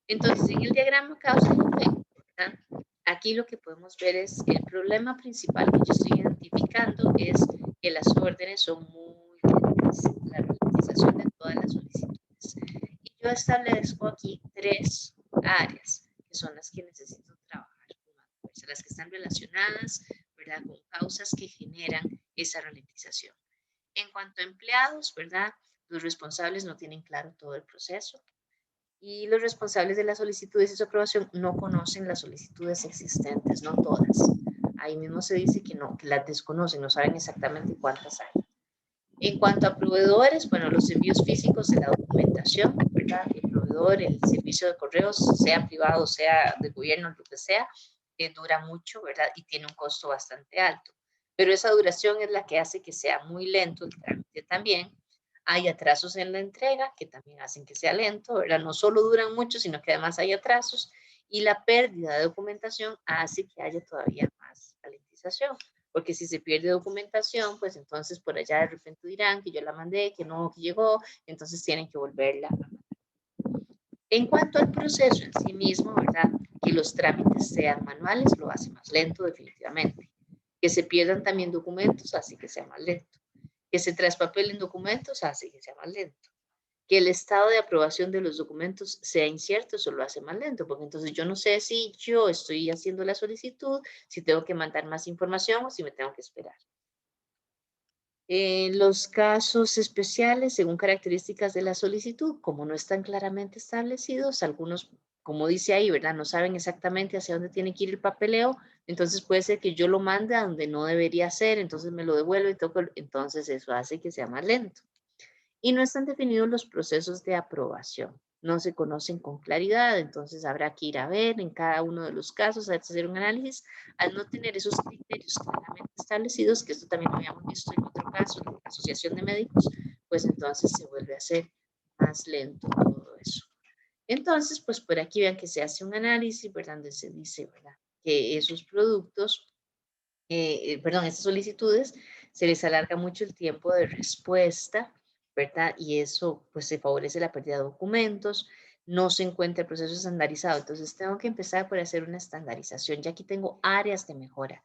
Entonces, en el diagrama causa y efecto, ¿verdad? Aquí lo que podemos ver es el problema principal que yo estoy identificando es que las órdenes son muy lentas, la ralentización de todas las solicitudes. Y yo establezco aquí 3 áreas que son las que necesito trabajar. Las que están relacionadas, ¿verdad?, con causas que generan esa ralentización. En cuanto a empleados, ¿verdad?, los responsables no tienen claro todo el proceso y los responsables de las solicitudes y su aprobación no conocen las solicitudes existentes, no todas. Ahí mismo se dice que no, que las desconocen, no saben exactamente cuántas hay. En cuanto a proveedores, bueno, los envíos físicos de la documentación, ¿verdad? El proveedor, el servicio de correos, sea privado, sea de gobierno, lo que sea, dura mucho, ¿verdad? Y tiene un costo bastante alto. Pero esa duración es la que hace que sea muy lento el trámite también. Hay atrasos en la entrega que también hacen que sea lento, ¿verdad? No solo duran mucho, sino que además hay atrasos. Y la pérdida de documentación hace que haya todavía más ralentización. Porque si se pierde documentación, pues entonces por allá de repente dirán que yo la mandé, que no, que llegó, entonces tienen que volverla a mandar. En cuanto al proceso en sí mismo, ¿verdad? Que los trámites sean manuales lo hace más lento definitivamente. Que se pierdan también documentos hace que sea más lento. Que se traspapelen documentos hace que sea más lento. Que el estado de aprobación de los documentos sea incierto, eso lo hace más lento, porque entonces yo no sé si yo estoy haciendo la solicitud, si tengo que mandar más información o si me tengo que esperar. En los casos especiales, según características de la solicitud, como no están claramente establecidos, algunos, como dice ahí, ¿verdad? No saben exactamente hacia dónde tiene que ir el papeleo, entonces puede ser que yo lo mande a donde no debería ser, entonces me lo devuelvo y toco, entonces eso hace que sea más lento. Y no están definidos los procesos de aprobación. No se conocen con claridad, entonces habrá que ir a ver en cada uno de los casos, hacer un análisis. Al no tener esos criterios claramente establecidos, que esto también lo habíamos visto en otro caso, en la Asociación de Médicos, pues entonces se vuelve a hacer más lento todo eso. Entonces, pues por aquí vean que se hace un análisis, ¿verdad? Donde se dice, ¿verdad?, que esos productos, esas solicitudes, se les alarga mucho el tiempo de respuesta, ¿verdad? Y eso pues se favorece la pérdida de documentos, no se encuentra el proceso estandarizado. Entonces tengo que empezar por hacer una estandarización. Ya aquí tengo áreas de mejora,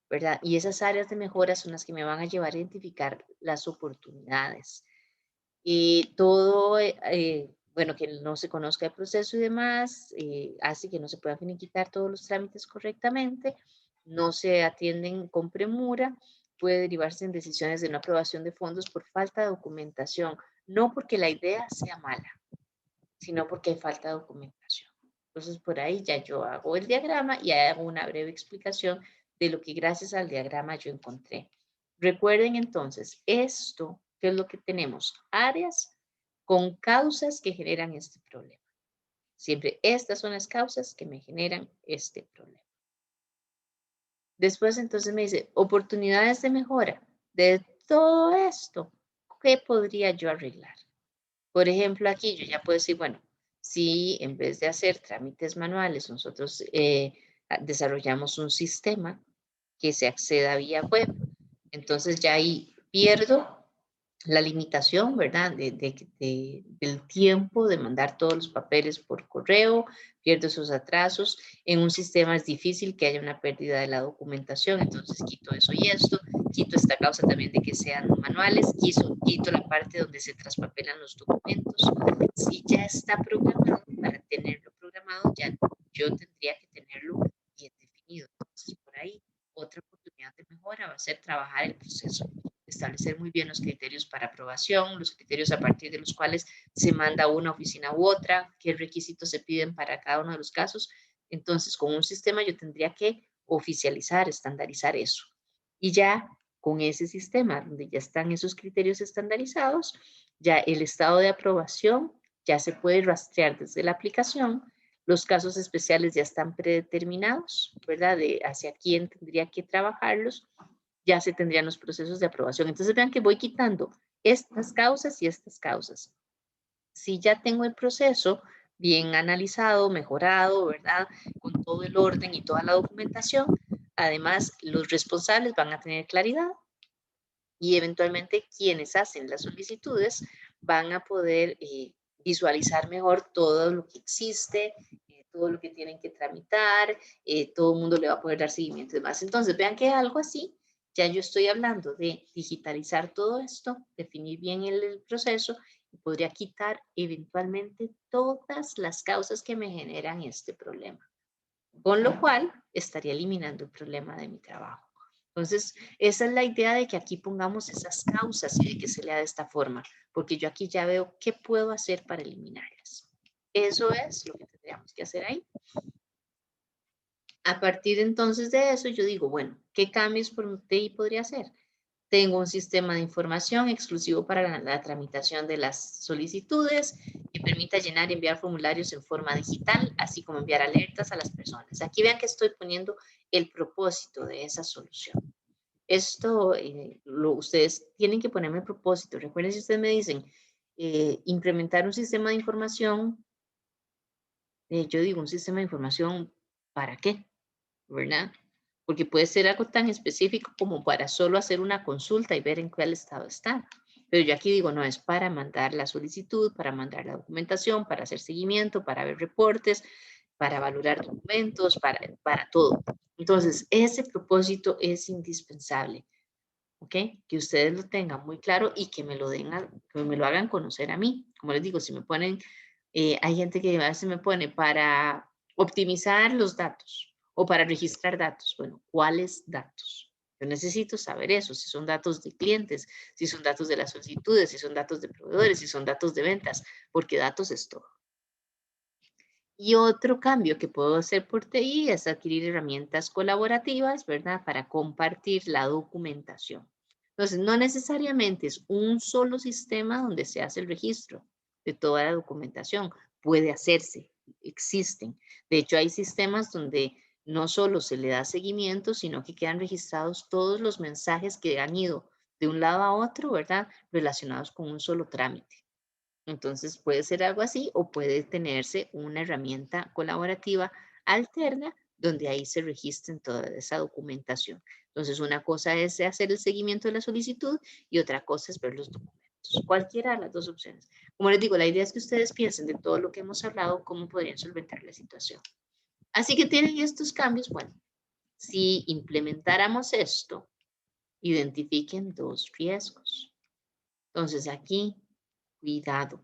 ¿verdad? Y esas áreas de mejora son las que me van a llevar a identificar las oportunidades. Y todo, bueno, que no se conozca el proceso y demás, hace que no se puedan finiquitar todos los trámites correctamente, no se atienden con premura, puede derivarse en decisiones de no aprobación de fondos por falta de documentación, no porque la idea sea mala, sino porque hay falta de documentación. Entonces, por ahí ya yo hago el diagrama y hago una breve explicación de lo que gracias al diagrama yo encontré. Recuerden entonces, esto, ¿qué es lo que tenemos? Áreas con causas que generan este problema. Siempre estas son las causas que me generan este problema. Después entonces me dice, oportunidades de mejora. De todo esto, ¿qué podría yo arreglar? Por ejemplo, aquí yo ya puedo decir, bueno, si en vez de hacer trámites manuales, nosotros desarrollamos un sistema que se acceda vía web, entonces ya ahí pierdo la limitación, ¿verdad? Del tiempo de mandar todos los papeles por correo, pierdo esos atrasos. En un sistema es difícil que haya una pérdida de la documentación, entonces quito eso y esto, quito esta causa también de que sean manuales, quito la parte donde se traspapelan los documentos. Si ya está programado, para tenerlo programado, ya yo tendría que tenerlo bien definido. Entonces, por ahí, otra oportunidad de mejora va a ser trabajar el proceso, establecer muy bien los criterios para aprobación, los criterios a partir de los cuales se manda a una oficina u otra, qué requisitos se piden para cada uno de los casos. Entonces, con un sistema yo tendría que oficializar, estandarizar eso. Y ya con ese sistema, donde ya están esos criterios estandarizados, ya el estado de aprobación ya se puede rastrear desde la aplicación. Los casos especiales ya están predeterminados, ¿verdad? De hacia quién tendría que trabajarlos. Ya se tendrían los procesos de aprobación. Entonces vean que voy quitando estas causas y estas causas. Si ya tengo el proceso bien analizado, mejorado, ¿verdad? Con todo el orden y toda la documentación, además los responsables van a tener claridad y eventualmente quienes hacen las solicitudes van a poder visualizar mejor todo lo que existe, todo lo que tienen que tramitar, todo el mundo le va a poder dar seguimiento y demás. Entonces, vean que algo así, ya yo estoy hablando de digitalizar todo esto, definir bien el proceso y podría quitar eventualmente todas las causas que me generan este problema. Con lo cual, estaría eliminando el problema de mi trabajo. Entonces, esa es la idea de que aquí pongamos esas causas y de que se lea de esta forma, porque yo aquí ya veo qué puedo hacer para eliminarlas. Eso es lo que tendríamos que hacer ahí. A partir entonces de eso, yo digo, bueno, ¿qué cambios por TI podría hacer? Tengo un sistema de información exclusivo para la tramitación de las solicitudes que permita llenar y enviar formularios en forma digital, así como enviar alertas a las personas. Aquí vean que estoy poniendo el propósito de esa solución. Esto, ustedes tienen que ponerme el propósito. Recuerden, si ustedes me dicen implementar un sistema de información, yo digo un sistema de información, ¿para qué? ¿Verdad? Porque puede ser algo tan específico como para solo hacer una consulta y ver en cuál estado está. Pero yo aquí digo, no, es para mandar la solicitud, para mandar la documentación, para hacer seguimiento, para ver reportes, para valorar documentos, para todo. Entonces, ese propósito es indispensable, ¿ok? Que ustedes lo tengan muy claro y que me lo que me lo hagan conocer a mí. Como les digo, si me ponen, hay gente que a veces me pone para optimizar los datos o para registrar datos. Bueno, ¿cuáles datos? Yo necesito saber eso, si son datos de clientes, si son datos de las solicitudes, si son datos de proveedores, si son datos de ventas, porque datos es todo. Y otro cambio que puedo hacer por TI es adquirir herramientas colaborativas, ¿verdad? Para compartir la documentación. Entonces, no necesariamente es un solo sistema donde se hace el registro de toda la documentación. Puede hacerse, existen. De hecho, hay sistemas donde no solo se le da seguimiento, sino que quedan registrados todos los mensajes que han ido de un lado a otro, ¿verdad? Relacionados con un solo trámite. Entonces puede ser algo así o puede tenerse una herramienta colaborativa alterna donde ahí se registren toda esa documentación. Entonces una cosa es hacer el seguimiento de la solicitud y otra cosa es ver los documentos. productos. Cualquiera de las dos opciones. Como les digo, la idea es que ustedes piensen de todo lo que hemos hablado, cómo podrían solventar la situación. Así que tienen estos cambios. Bueno, si implementáramos esto, identifiquen 2 riesgos. Entonces aquí, cuidado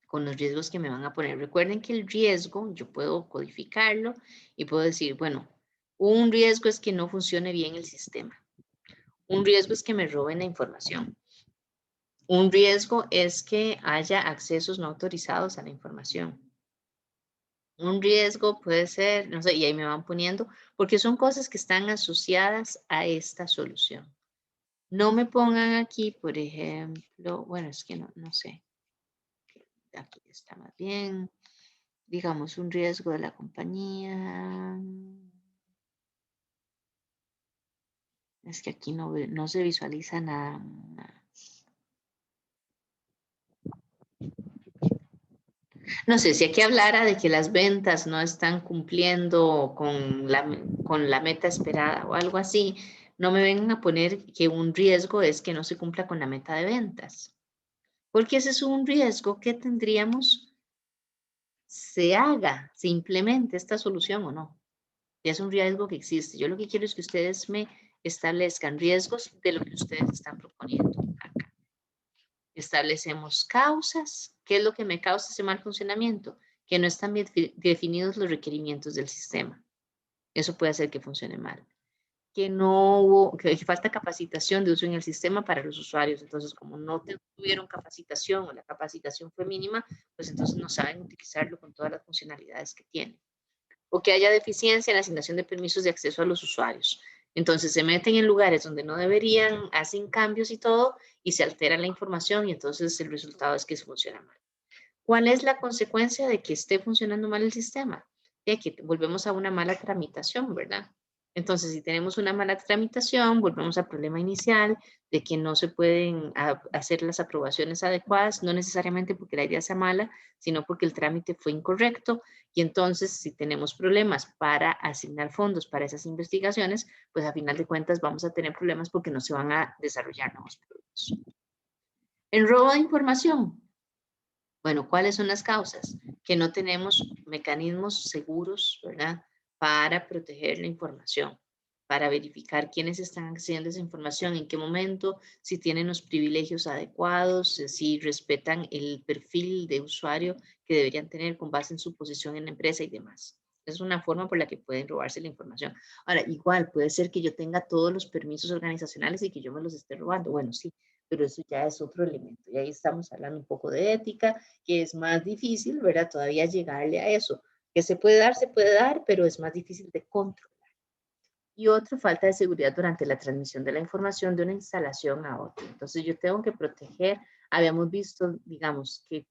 con los riesgos que me van a poner. Recuerden que el riesgo, yo puedo codificarlo y puedo decir, bueno, un riesgo es que no funcione bien el sistema. Un riesgo es que me roben la información. Un riesgo es que haya accesos no autorizados a la información. Un riesgo puede ser, no sé, y ahí me van poniendo, porque son cosas que están asociadas a esta solución. No me pongan aquí, por ejemplo, bueno, es que no sé. Aquí está más bien, digamos, un riesgo de la compañía. Es que aquí no se visualiza nada más. No sé, si aquí hablara de que las ventas no están cumpliendo con la meta esperada o algo así, no me vengan a poner que un riesgo es que no se cumpla con la meta de ventas. Porque ese es un riesgo que tendríamos, se haga, se implemente esta solución o no. Ya es un riesgo que existe. Yo lo que quiero es que ustedes me establezcan riesgos de lo que ustedes están proponiendo acá. Establecemos causas. ¿Qué es lo que me causa ese mal funcionamiento? Que no están bien definidos los requerimientos del sistema. Eso puede hacer que funcione mal. Que no hubo, que falta capacitación de uso en el sistema para los usuarios. Entonces, como no tuvieron capacitación o la capacitación fue mínima, pues entonces no saben utilizarlo con todas las funcionalidades que tiene. O que haya deficiencia en la asignación de permisos de acceso a los usuarios. Entonces se meten en lugares donde no deberían, hacen cambios y todo, y se altera la información y entonces el resultado es que funciona mal. ¿Cuál es la consecuencia de que esté funcionando mal el sistema? De que volvemos a una mala tramitación, ¿verdad? Entonces, si tenemos una mala tramitación, volvemos al problema inicial de que no se pueden hacer las aprobaciones adecuadas, no necesariamente porque la idea sea mala, sino porque el trámite fue incorrecto. Y entonces, si tenemos problemas para asignar fondos para esas investigaciones, pues a final de cuentas vamos a tener problemas porque no se van a desarrollar nuevos productos. El robo de información. Bueno, ¿cuáles son las causas? Que no tenemos mecanismos seguros, ¿verdad? Para proteger la información, para verificar quiénes están accediendo a esa información, en qué momento, si tienen los privilegios adecuados, si respetan el perfil de usuario que deberían tener con base en su posición en la empresa y demás. Es una forma por la que pueden robarse la información. Ahora, igual puede ser que yo tenga todos los permisos organizacionales y que yo me los esté robando. Bueno, sí, pero eso ya es otro elemento. Y ahí estamos hablando un poco de ética, que es más difícil, ¿verdad? Todavía llegarle a eso. Que se puede dar, pero es más difícil de controlar. Y otra, falta de seguridad durante la transmisión de la información de una instalación a otra. Entonces yo tengo que proteger, habíamos visto, digamos, que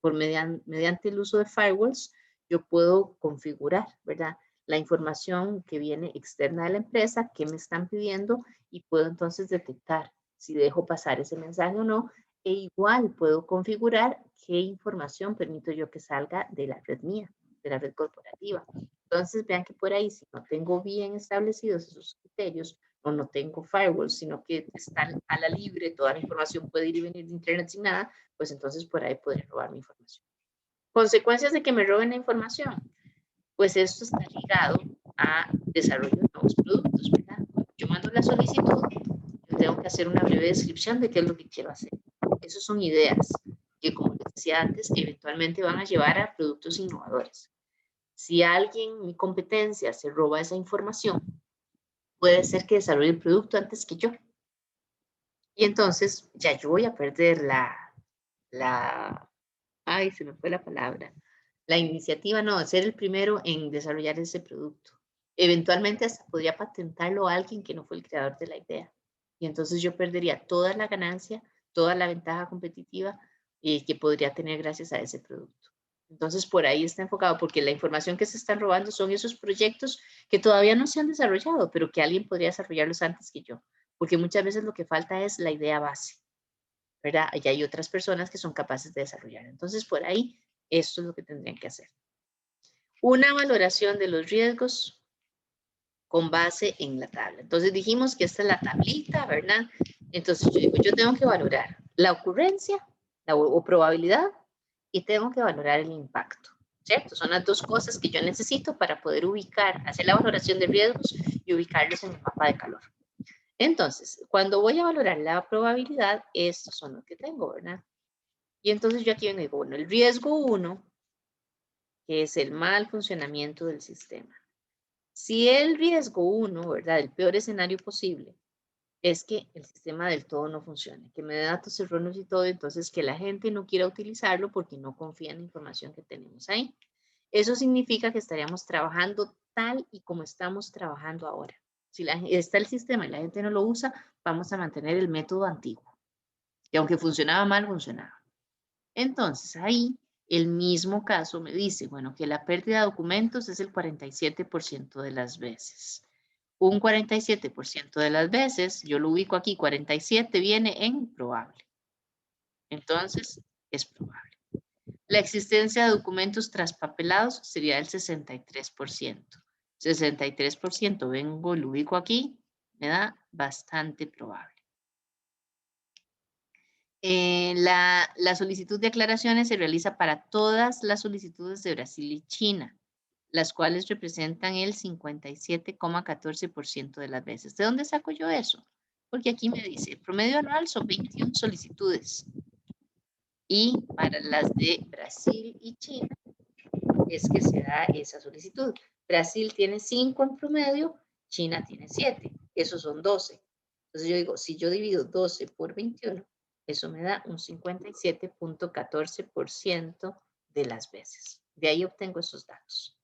mediante el uso de firewalls, yo puedo configurar, ¿verdad? La información que viene externa de la empresa, qué me están pidiendo, y puedo entonces detectar si dejo pasar ese mensaje o no, e igual puedo configurar qué información permito yo que salga de la red mía, de la red corporativa. Entonces vean que por ahí, si no tengo bien establecidos esos criterios, o no tengo firewalls, sino que están a la libre, toda la información puede ir y venir de internet sin nada, pues entonces por ahí podría robar mi información. Consecuencias de que me roben la información. Pues esto está ligado a desarrollo de nuevos productos, ¿verdad? Yo mando la solicitud, yo tengo que hacer una breve descripción de qué es lo que quiero hacer. Esas son ideas que, como les decía antes, eventualmente van a llevar a productos innovadores. Si alguien, mi competencia, se roba esa información, puede ser que desarrolle el producto antes que yo. Y entonces ya yo voy a perder ay, se me fue la palabra, la iniciativa, no, ser el primero en desarrollar ese producto. Eventualmente hasta podría patentarlo a alguien que no fue el creador de la idea. Y entonces yo perdería toda la ganancia, toda la ventaja competitiva que podría tener gracias a ese producto. Entonces por ahí está enfocado, porque la información que se están robando son esos proyectos que todavía no se han desarrollado, pero que alguien podría desarrollarlos antes que yo. Porque muchas veces lo que falta es la idea base, ¿verdad? Y hay otras personas que son capaces de desarrollar. Entonces por ahí, esto es lo que tendrían que hacer. Una valoración de los riesgos con base en la tabla. Entonces dijimos que esta es la tablita, ¿verdad? Entonces yo digo, yo tengo que valorar la ocurrencia o probabilidad y tengo que valorar el impacto, ¿cierto? Son las dos cosas que yo necesito para poder ubicar, hacer la valoración de riesgos y ubicarlos en el mapa de calor. Entonces, cuando voy a valorar la probabilidad, estos son los que tengo, ¿verdad? Y entonces yo aquí vengo y digo, bueno, el riesgo 1, que es el mal funcionamiento del sistema. Si el riesgo 1, ¿verdad? El peor escenario posible, es que el sistema del todo no funcione, que me dé datos erróneos y todo, entonces que la gente no quiera utilizarlo porque no confía en la información que tenemos ahí. Eso significa que estaríamos trabajando tal y como estamos trabajando ahora. Si está el sistema y la gente no lo usa, vamos a mantener el método antiguo. Y aunque funcionaba mal, funcionaba. Entonces ahí el mismo caso me dice, bueno, que la pérdida de documentos es el 47% de las veces. Un 47% de las veces, yo lo ubico aquí, 47 viene en probable. Entonces, es probable. La existencia de documentos traspapelados sería el 63%. 63% vengo, lo ubico aquí, me da bastante probable. La solicitud de aclaraciones se realiza para todas las solicitudes de Brasil y China, las cuales representan el 57,14% de las veces. ¿De dónde saco yo eso? Porque aquí me dice, el promedio anual son 21 solicitudes. Y para las de Brasil y China es que se da esa solicitud. Brasil tiene 5 en promedio, China tiene 7. Esos son 12. Entonces yo digo, si yo divido 12 por 21, eso me da un 57,14% de las veces. De ahí obtengo esos datos.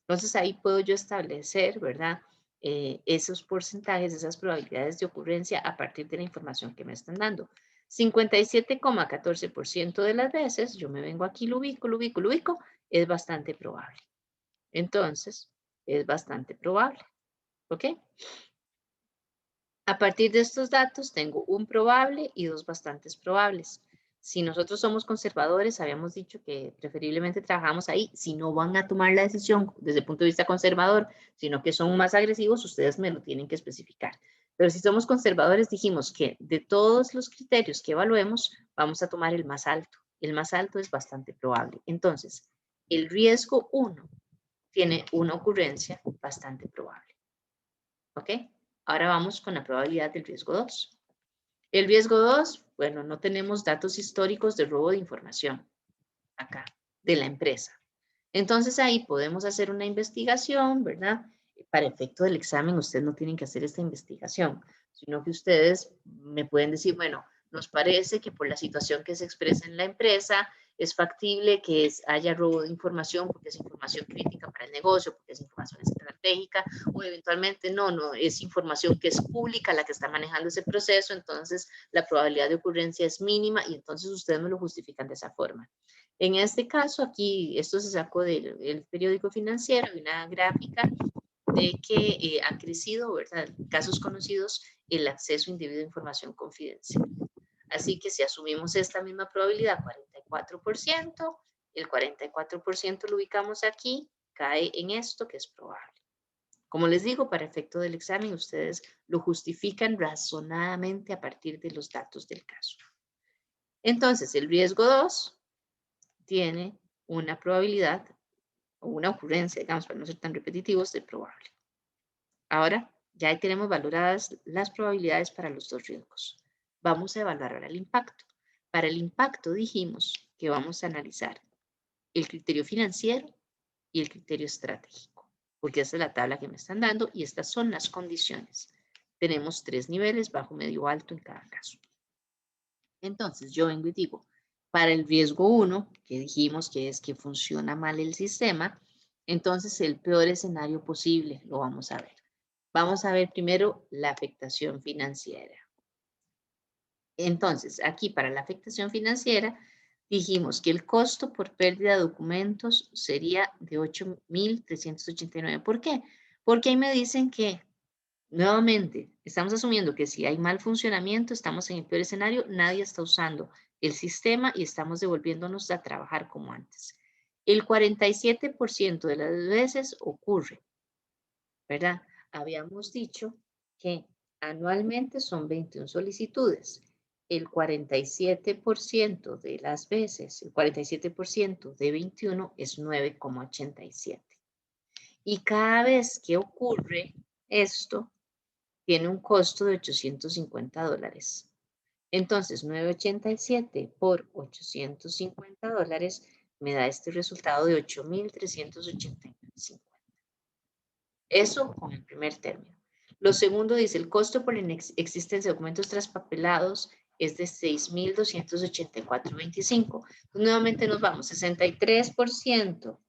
Entonces ahí puedo yo establecer, ¿verdad? Esos porcentajes, esas probabilidades de ocurrencia a partir de la información que me están dando. 57,14% de las veces, yo me vengo aquí, lo ubico, es bastante probable. Entonces, es bastante probable. ¿Ok? A partir de estos datos tengo un probable y dos bastantes probables. Si nosotros somos conservadores, habíamos dicho que preferiblemente trabajamos ahí. Si no van a tomar la decisión desde el punto de vista conservador, sino que son más agresivos, ustedes me lo tienen que especificar. Pero si somos conservadores, dijimos que de todos los criterios que evaluemos, vamos a tomar el más alto. El más alto es bastante probable. Entonces, el riesgo 1 tiene una ocurrencia bastante probable. ¿Ok? Ahora vamos con la probabilidad del riesgo 2. El riesgo 2, bueno, no tenemos datos históricos de robo de información acá, de la empresa. Entonces ahí podemos hacer una investigación, ¿verdad? Para efecto del examen, ustedes no tienen que hacer esta investigación, sino que ustedes me pueden decir, bueno, nos parece que por la situación que se expresa en la empresa, es factible que haya robo de información porque es información crítica para el negocio, porque es información estratégica, o eventualmente no, es información que es pública la que está manejando ese proceso, entonces la probabilidad de ocurrencia es mínima y entonces ustedes me lo justifican de esa forma. En este caso, aquí, esto se sacó del periódico financiero, de una gráfica de que ha crecido, ¿verdad? Casos conocidos, el acceso indebido a información confidencial. Así que si asumimos esta misma probabilidad, 44%, el 44% lo ubicamos aquí, cae en esto que es probable. Como les digo, para efecto del examen, ustedes lo justifican razonadamente a partir de los datos del caso. Entonces, el riesgo 2 tiene una probabilidad o una ocurrencia, digamos, para no ser tan repetitivos, de probable. Ahora, ya tenemos valoradas las probabilidades para los dos riesgos. Vamos a evaluar ahora el impacto. Para el impacto dijimos que vamos a analizar el criterio financiero y el criterio estratégico, porque esta es la tabla que me están dando y estas son las condiciones. Tenemos 3 niveles, bajo, medio, alto en cada caso. Entonces, yo vengo y digo, para el riesgo 1, que dijimos que es que funciona mal el sistema, entonces el peor escenario posible lo vamos a ver. Vamos a ver primero la afectación financiera. Entonces, aquí para la afectación financiera, dijimos que el costo por pérdida de documentos sería de 8.389. ¿Por qué? Porque ahí me dicen que, nuevamente, estamos asumiendo que si hay mal funcionamiento, estamos en el peor escenario, nadie está usando el sistema y estamos devolviéndonos a trabajar como antes. El 47% de las veces ocurre, ¿verdad? Habíamos dicho que anualmente son 21 solicitudes. el 47% de las veces, el 47% de 21 es 9,87. Y cada vez que ocurre esto, tiene un costo de $850. Entonces, 987 por $850 me da este resultado de 8.389.50. Eso con el primer término. Lo segundo dice, el costo por la existencia de documentos traspapelados es de 6.284.25. Nuevamente nos vamos, 63%,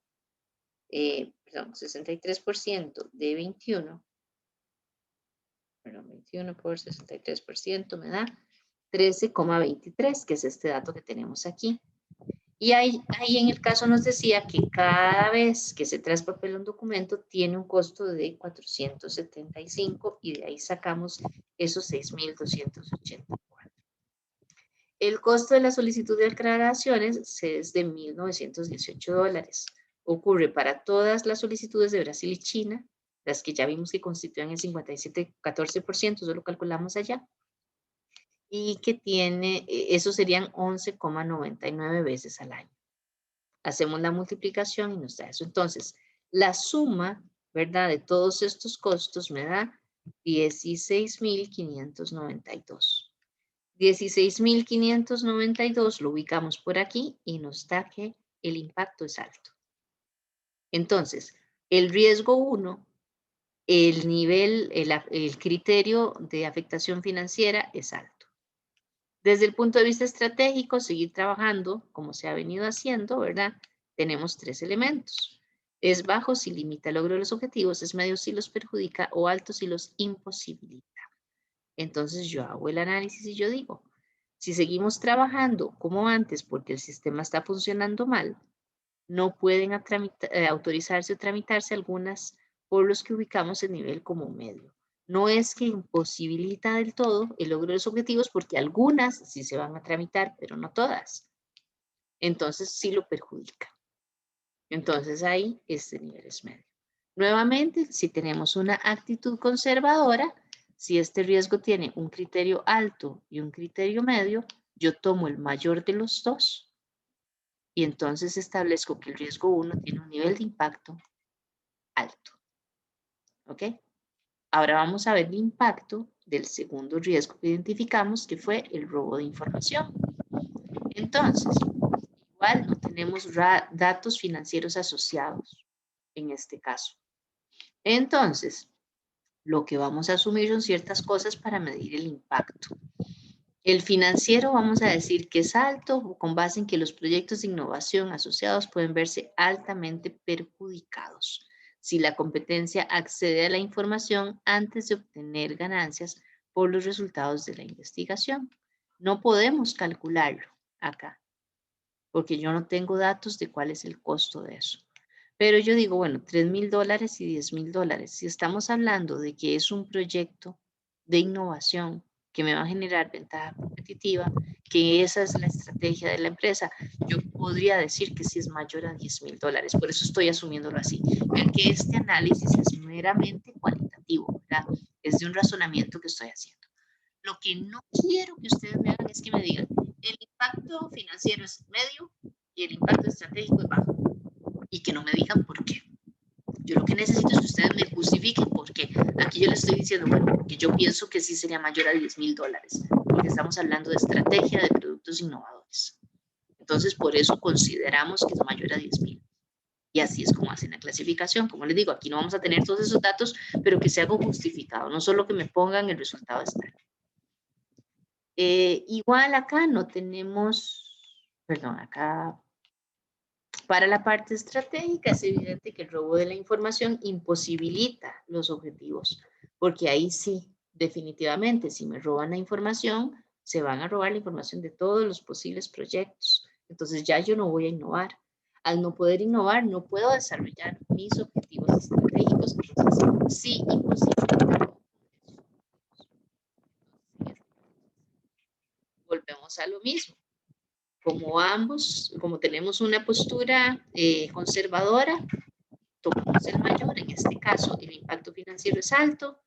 perdón, 63% de 21. Perdón, 21 por 63% me da 13,23, que es este dato que tenemos aquí. Y ahí en el caso nos decía que cada vez que se traspapela un documento tiene un costo de 475 y de ahí sacamos esos 6.284. El costo de la solicitud de aclaraciones es de $1.918. Ocurre para todas las solicitudes de Brasil y China, las que ya vimos que constituyen el 57,14%, eso lo calculamos allá. Y que tiene, eso serían 11,99 veces al año. Hacemos la multiplicación y nos da eso. Entonces, la suma, ¿verdad?, de todos estos costos me da 16.592. 16.592 lo ubicamos por aquí y nos da que el impacto es alto. Entonces, el riesgo 1, el nivel, el criterio de afectación financiera es alto. Desde el punto de vista estratégico, seguir trabajando como se ha venido haciendo, ¿verdad? Tenemos 3 elementos. Es bajo si limita el logro de los objetivos, es medio si los perjudica o alto si los imposibilita. Entonces yo hago el análisis y yo digo, si seguimos trabajando como antes porque el sistema está funcionando mal, no pueden autorizarse o tramitarse algunas por los que ubicamos el nivel como medio. No es que imposibilita del todo el logro de los objetivos porque algunas sí se van a tramitar, pero no todas. Entonces sí lo perjudica. Entonces ahí este nivel es medio. Nuevamente, si tenemos una actitud conservadora, si este riesgo tiene un criterio alto y un criterio medio, yo tomo el mayor de los dos y entonces establezco que el riesgo 1 tiene un nivel de impacto alto. ¿Ok? Ahora vamos a ver el impacto del segundo riesgo que identificamos, que fue el robo de información. Entonces, igual no tenemos datos financieros asociados en este caso. Entonces, lo que vamos a asumir son ciertas cosas para medir el impacto. El financiero vamos a decir que es alto con base en que los proyectos de innovación asociados pueden verse altamente perjudicados si la competencia accede a la información antes de obtener ganancias por los resultados de la investigación. No podemos calcularlo acá, porque yo no tengo datos de cuál es el costo de eso. Pero yo digo, bueno, $3.000 y $10.000. Si estamos hablando de que es un proyecto de innovación que me va a generar ventaja competitiva, que esa es la estrategia de la empresa, yo podría decir que sí es mayor a $10.000. Por eso estoy asumiéndolo así. Vean que este análisis es meramente cualitativo, ¿verdad? Es de un razonamiento que estoy haciendo. Lo que no quiero que ustedes me hagan es que me digan, el impacto financiero es medio y el impacto estratégico es bajo. Y que no me digan por qué. Yo lo que necesito es que ustedes me justifiquen por qué. Aquí yo les estoy diciendo, bueno, porque yo pienso que sí sería mayor a $10.000, porque estamos hablando de estrategia de productos innovadores. Entonces, por eso consideramos que es mayor a 10.000. Y así es como hacen la clasificación. Como les digo, aquí no vamos a tener todos esos datos, pero que sea algo justificado, no solo que me pongan el resultado estándar. Igual acá no tenemos, perdón, acá para la parte estratégica es evidente que el robo de la información imposibilita los objetivos, porque ahí sí, definitivamente, si me roban la información, se van a robar la información de todos los posibles proyectos. Entonces ya yo no voy a innovar. Al no poder innovar, no puedo desarrollar mis objetivos estratégicos. Entonces, sí, imposibilita. Volvemos a lo mismo. Como tenemos una postura conservadora, tomamos el mayor, en este caso el impacto financiero es alto,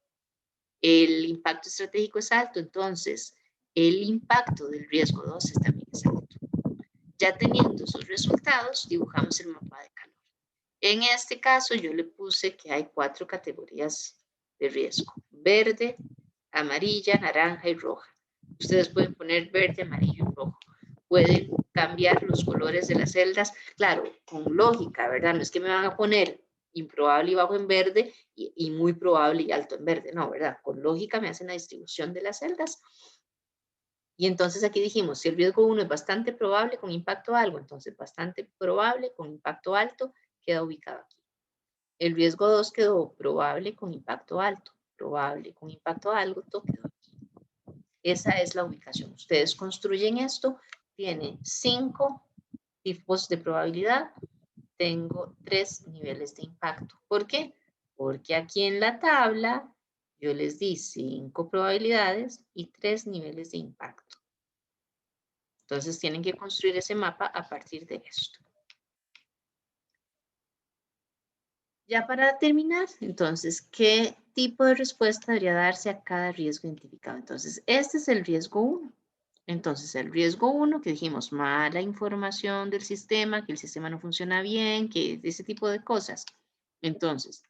el impacto estratégico es alto, entonces el impacto del riesgo 2 también es alto. Ya teniendo esos resultados, dibujamos el mapa de calor. En este caso, yo le puse que hay 4 categorías de riesgo: verde, amarilla, naranja y roja. Ustedes pueden poner verde, amarillo y rojo. Pueden cambiar los colores de las celdas, claro, con lógica, ¿verdad? No es que me van a poner improbable y bajo en verde y muy probable y alto en verde, no, ¿verdad? Con lógica me hacen la distribución de las celdas. Y entonces aquí dijimos, si el riesgo 1 es bastante probable con impacto algo, entonces bastante probable con impacto alto queda ubicado aquí. El riesgo 2 quedó probable con impacto alto, probable con impacto alto quedó aquí. Esa es la ubicación. Ustedes construyen esto, tiene 5 tipos de probabilidad, tengo 3 niveles de impacto. ¿Por qué? Porque aquí en la tabla yo les di 5 probabilidades y 3 niveles de impacto. Entonces tienen que construir ese mapa a partir de esto. Ya para terminar, entonces, ¿qué tipo de respuesta debería darse a cada riesgo identificado? Entonces, este es el riesgo 1. Entonces, el riesgo 1, que dijimos, mala información del sistema, que el sistema no funciona bien, que ese tipo de cosas. Entonces,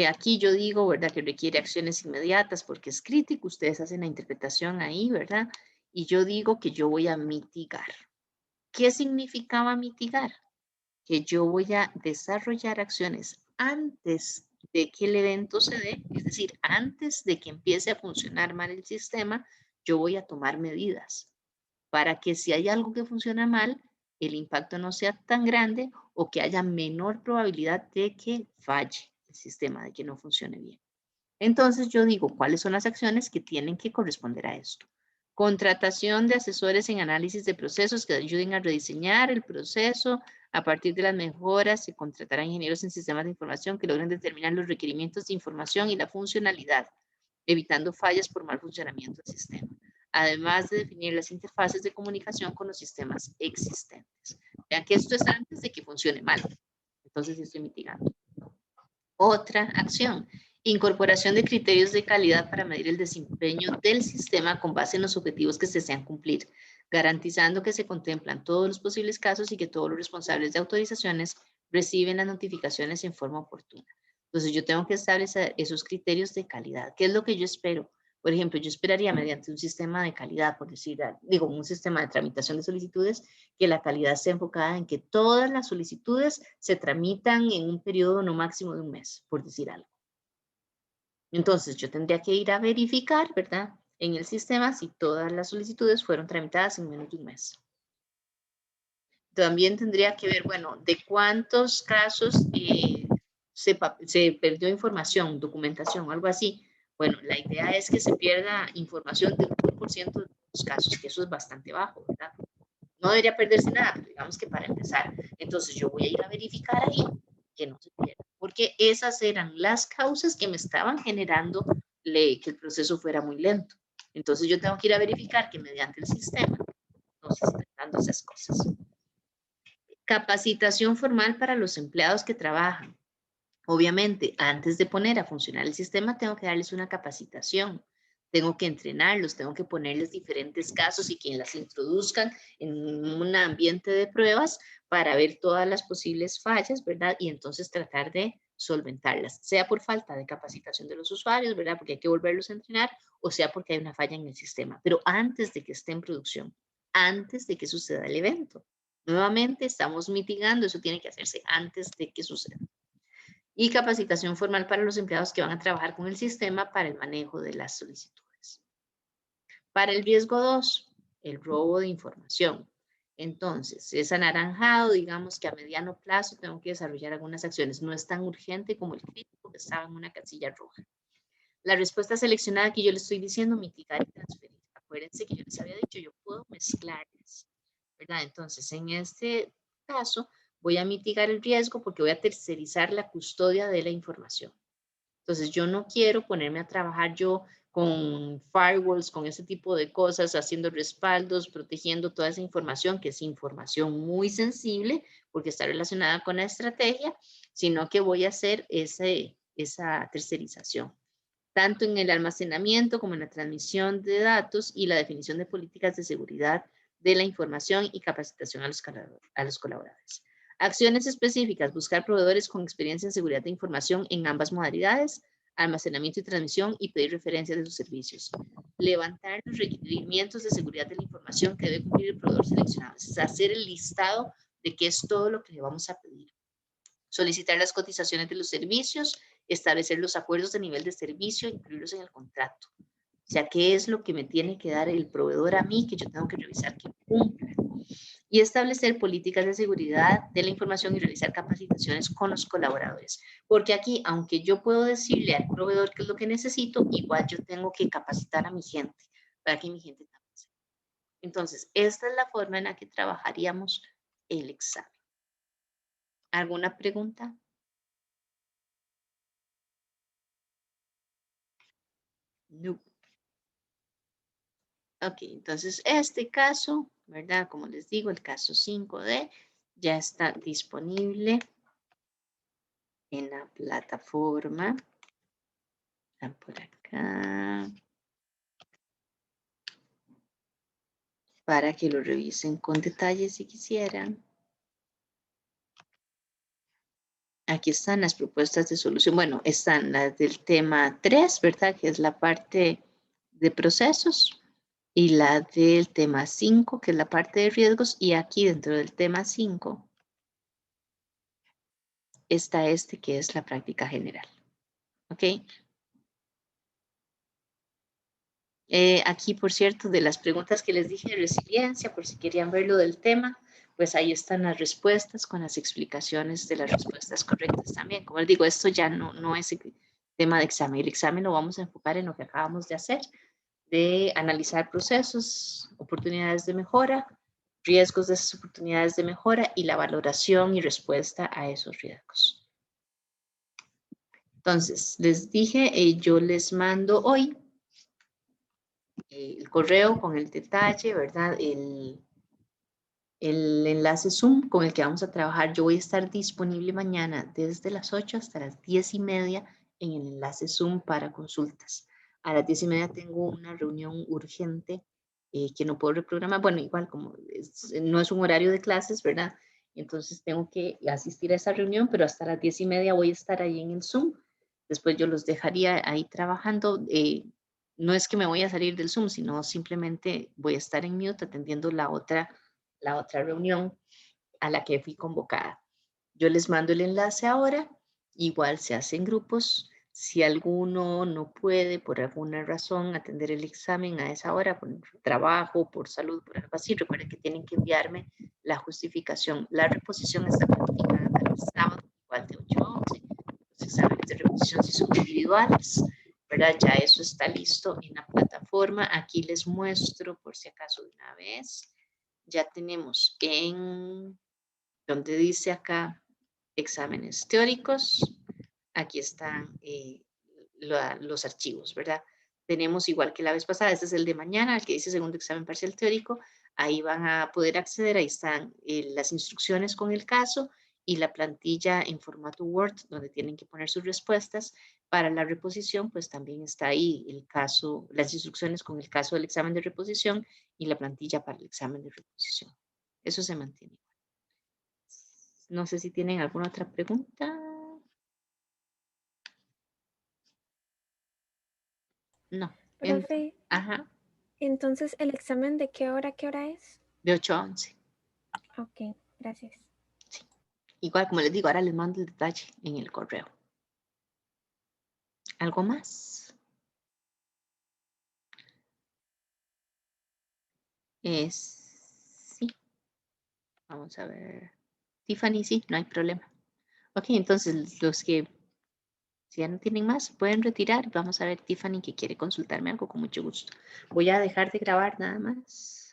aquí yo digo, ¿verdad? Que requiere acciones inmediatas porque es crítico. Ustedes hacen la interpretación ahí, ¿verdad? Y yo digo que yo voy a mitigar. ¿Qué significaba mitigar? Que yo voy a desarrollar acciones antes de que el evento se dé, es decir, antes de que empiece a funcionar mal el sistema, yo voy a tomar medidas para que si hay algo que funciona mal, el impacto no sea tan grande o que haya menor probabilidad de que falle el sistema, de que no funcione bien. Entonces yo digo, ¿cuáles son las acciones que tienen que corresponder a esto? Contratación de asesores en análisis de procesos que ayuden a rediseñar el proceso. A partir de las mejoras, se contratarán ingenieros en sistemas de información que logren determinar los requerimientos de información y la funcionalidad, evitando fallas por mal funcionamiento del sistema. Además de definir las interfaces de comunicación con los sistemas existentes. Vean que esto es antes de que funcione mal. Entonces estoy mitigando. Otra acción, incorporación de criterios de calidad para medir el desempeño del sistema con base en los objetivos que se desean cumplir, garantizando que se contemplan todos los posibles casos y que todos los responsables de autorizaciones reciben las notificaciones en forma oportuna. Entonces yo tengo que establecer esos criterios de calidad. ¿Qué es lo que yo espero? Por ejemplo, yo esperaría mediante un sistema de calidad, por decir, digo, un sistema de tramitación de solicitudes, que la calidad esté enfocada en que todas las solicitudes se tramitan en un periodo no máximo de un mes, por decir algo. Entonces, yo tendría que ir a verificar, ¿verdad? En el sistema si todas las solicitudes fueron tramitadas en menos de un mes. También tendría que ver, bueno, de cuántos casos se perdió información, documentación, algo así. Bueno, la idea es que se pierda información de un 1% de los casos, que eso es bastante bajo, ¿verdad? No debería perderse nada, pero digamos que para empezar. Entonces yo voy a ir a verificar ahí que no se pierda, porque esas eran las causas que me estaban generando que el proceso fuera muy lento. Entonces yo tengo que ir a verificar que mediante el sistema no se están dando esas cosas. Capacitación formal para los empleados que trabajan. Obviamente, antes de poner a funcionar el sistema, tengo que darles una capacitación. Tengo que entrenarlos, tengo que ponerles diferentes casos y que las introduzcan en un ambiente de pruebas para ver todas las posibles fallas, ¿verdad? Y entonces tratar de solventarlas, sea por falta de capacitación de los usuarios, ¿verdad? Porque hay que volverlos a entrenar, o sea porque hay una falla en el sistema, pero antes de que esté en producción, antes de que suceda el evento. Nuevamente, estamos mitigando, eso tiene que hacerse antes de que suceda. Y capacitación formal para los empleados que van a trabajar con el sistema para el manejo de las solicitudes. Para el riesgo 2, el robo de información. Entonces, es anaranjado, digamos que a mediano plazo tengo que desarrollar algunas acciones. No es tan urgente como el crítico que estaba en una casilla roja. La respuesta seleccionada que yo les estoy diciendo, mitigar y transferir. Acuérdense que yo les había dicho, yo puedo mezclarlas, ¿verdad? Entonces, en este caso, voy a mitigar el riesgo porque voy a tercerizar la custodia de la información. Entonces, yo no quiero ponerme a trabajar yo con firewalls, con ese tipo de cosas, haciendo respaldos, protegiendo toda esa información, que es información muy sensible porque está relacionada con la estrategia, sino que voy a hacer esa tercerización. tanto en el almacenamiento como en la transmisión de datos y la definición de políticas de seguridad de la información y capacitación a los colaboradores. Acciones específicas, buscar proveedores con experiencia en seguridad de información en ambas modalidades, almacenamiento y transmisión, y pedir referencias de sus servicios. Levantar los requerimientos de seguridad de la información que debe cumplir el proveedor seleccionado. Es hacer el listado de qué es todo lo que le vamos a pedir. Solicitar las cotizaciones de los servicios, establecer los acuerdos de nivel de servicio, incluirlos en el contrato. O sea, qué es lo que me tiene que dar el proveedor a mí, que yo tengo que revisar que cumpla. Y establecer políticas de seguridad de la información y realizar capacitaciones con los colaboradores. Porque aquí, aunque yo puedo decirle al proveedor qué es lo que necesito, igual yo tengo que capacitar a mi gente para que mi gente también sepa. Entonces, esta es la forma en la que trabajaríamos el examen. ¿Alguna pregunta? No. Ok, entonces este caso, ¿verdad? Como les digo, el caso 5D ya está disponible en la plataforma. Están por acá. Para que lo revisen con detalle si quisieran. Aquí están las propuestas de solución. Bueno, están las del tema 3, ¿verdad? Que es la parte de procesos. Y la del tema 5, que es la parte de riesgos. Y aquí dentro del tema 5 está este, que es la práctica general. ¿Ok? Aquí, por cierto, de las preguntas que les dije de resiliencia, por si querían ver lo del tema, pues ahí están las respuestas con las explicaciones de las respuestas correctas también. Como les digo, esto ya no es el tema de examen. El examen lo vamos a enfocar en lo que acabamos de hacer, de analizar procesos, oportunidades de mejora, riesgos de esas oportunidades de mejora y la valoración y respuesta a esos riesgos. Entonces, les dije, yo les mando hoy el correo con el detalle, ¿verdad? El enlace Zoom con el que vamos a trabajar. Yo voy a estar disponible mañana desde las 8 hasta las 10:30 en el enlace Zoom para consultas. A las 10:30 tengo una reunión urgente que no puedo reprogramar. Bueno, igual como no es un horario de clases, ¿verdad? Entonces tengo que asistir a esa reunión, pero hasta las 10:30 voy a estar ahí en el Zoom. Después yo los dejaría ahí trabajando. No es que me voy a salir del Zoom, sino simplemente voy a estar en mute atendiendo la otra reunión a la que fui convocada. Yo les mando el enlace ahora, igual se hacen grupos. Si alguno no puede por alguna razón atender el examen a esa hora, por trabajo, por salud, por algo así, recuerden que tienen que enviarme la justificación. La reposición está planificada para el sábado, igual de 8 a 11. Los exámenes de reposición sí son individuales, ¿verdad? Ya eso está listo en la plataforma. Aquí les muestro por si acaso de una vez. Ya tenemos en donde dice acá exámenes teóricos, aquí están los archivos, ¿verdad? Tenemos igual que la vez pasada, este es el de mañana, el que dice segundo examen parcial teórico, ahí van a poder acceder, ahí están las instrucciones con el caso y la plantilla en formato Word, donde tienen que poner sus respuestas. Para la reposición, pues también está ahí el caso, las instrucciones con el caso del examen de reposición y la plantilla para el examen de reposición. Eso se mantiene. No sé si tienen alguna otra pregunta. No. Profe, Ajá. entonces, ¿el examen de qué hora es? De 8 a 11. Ok, gracias. Sí. Igual, como les digo, ahora les mando el detalle en el correo. ¿Algo más? Sí. Vamos a ver. Tiffany, sí, no hay problema. Ok, entonces los que si ya no tienen más, pueden retirar. Vamos a ver Tiffany que quiere consultarme algo con mucho gusto. Voy a dejar de grabar nada más.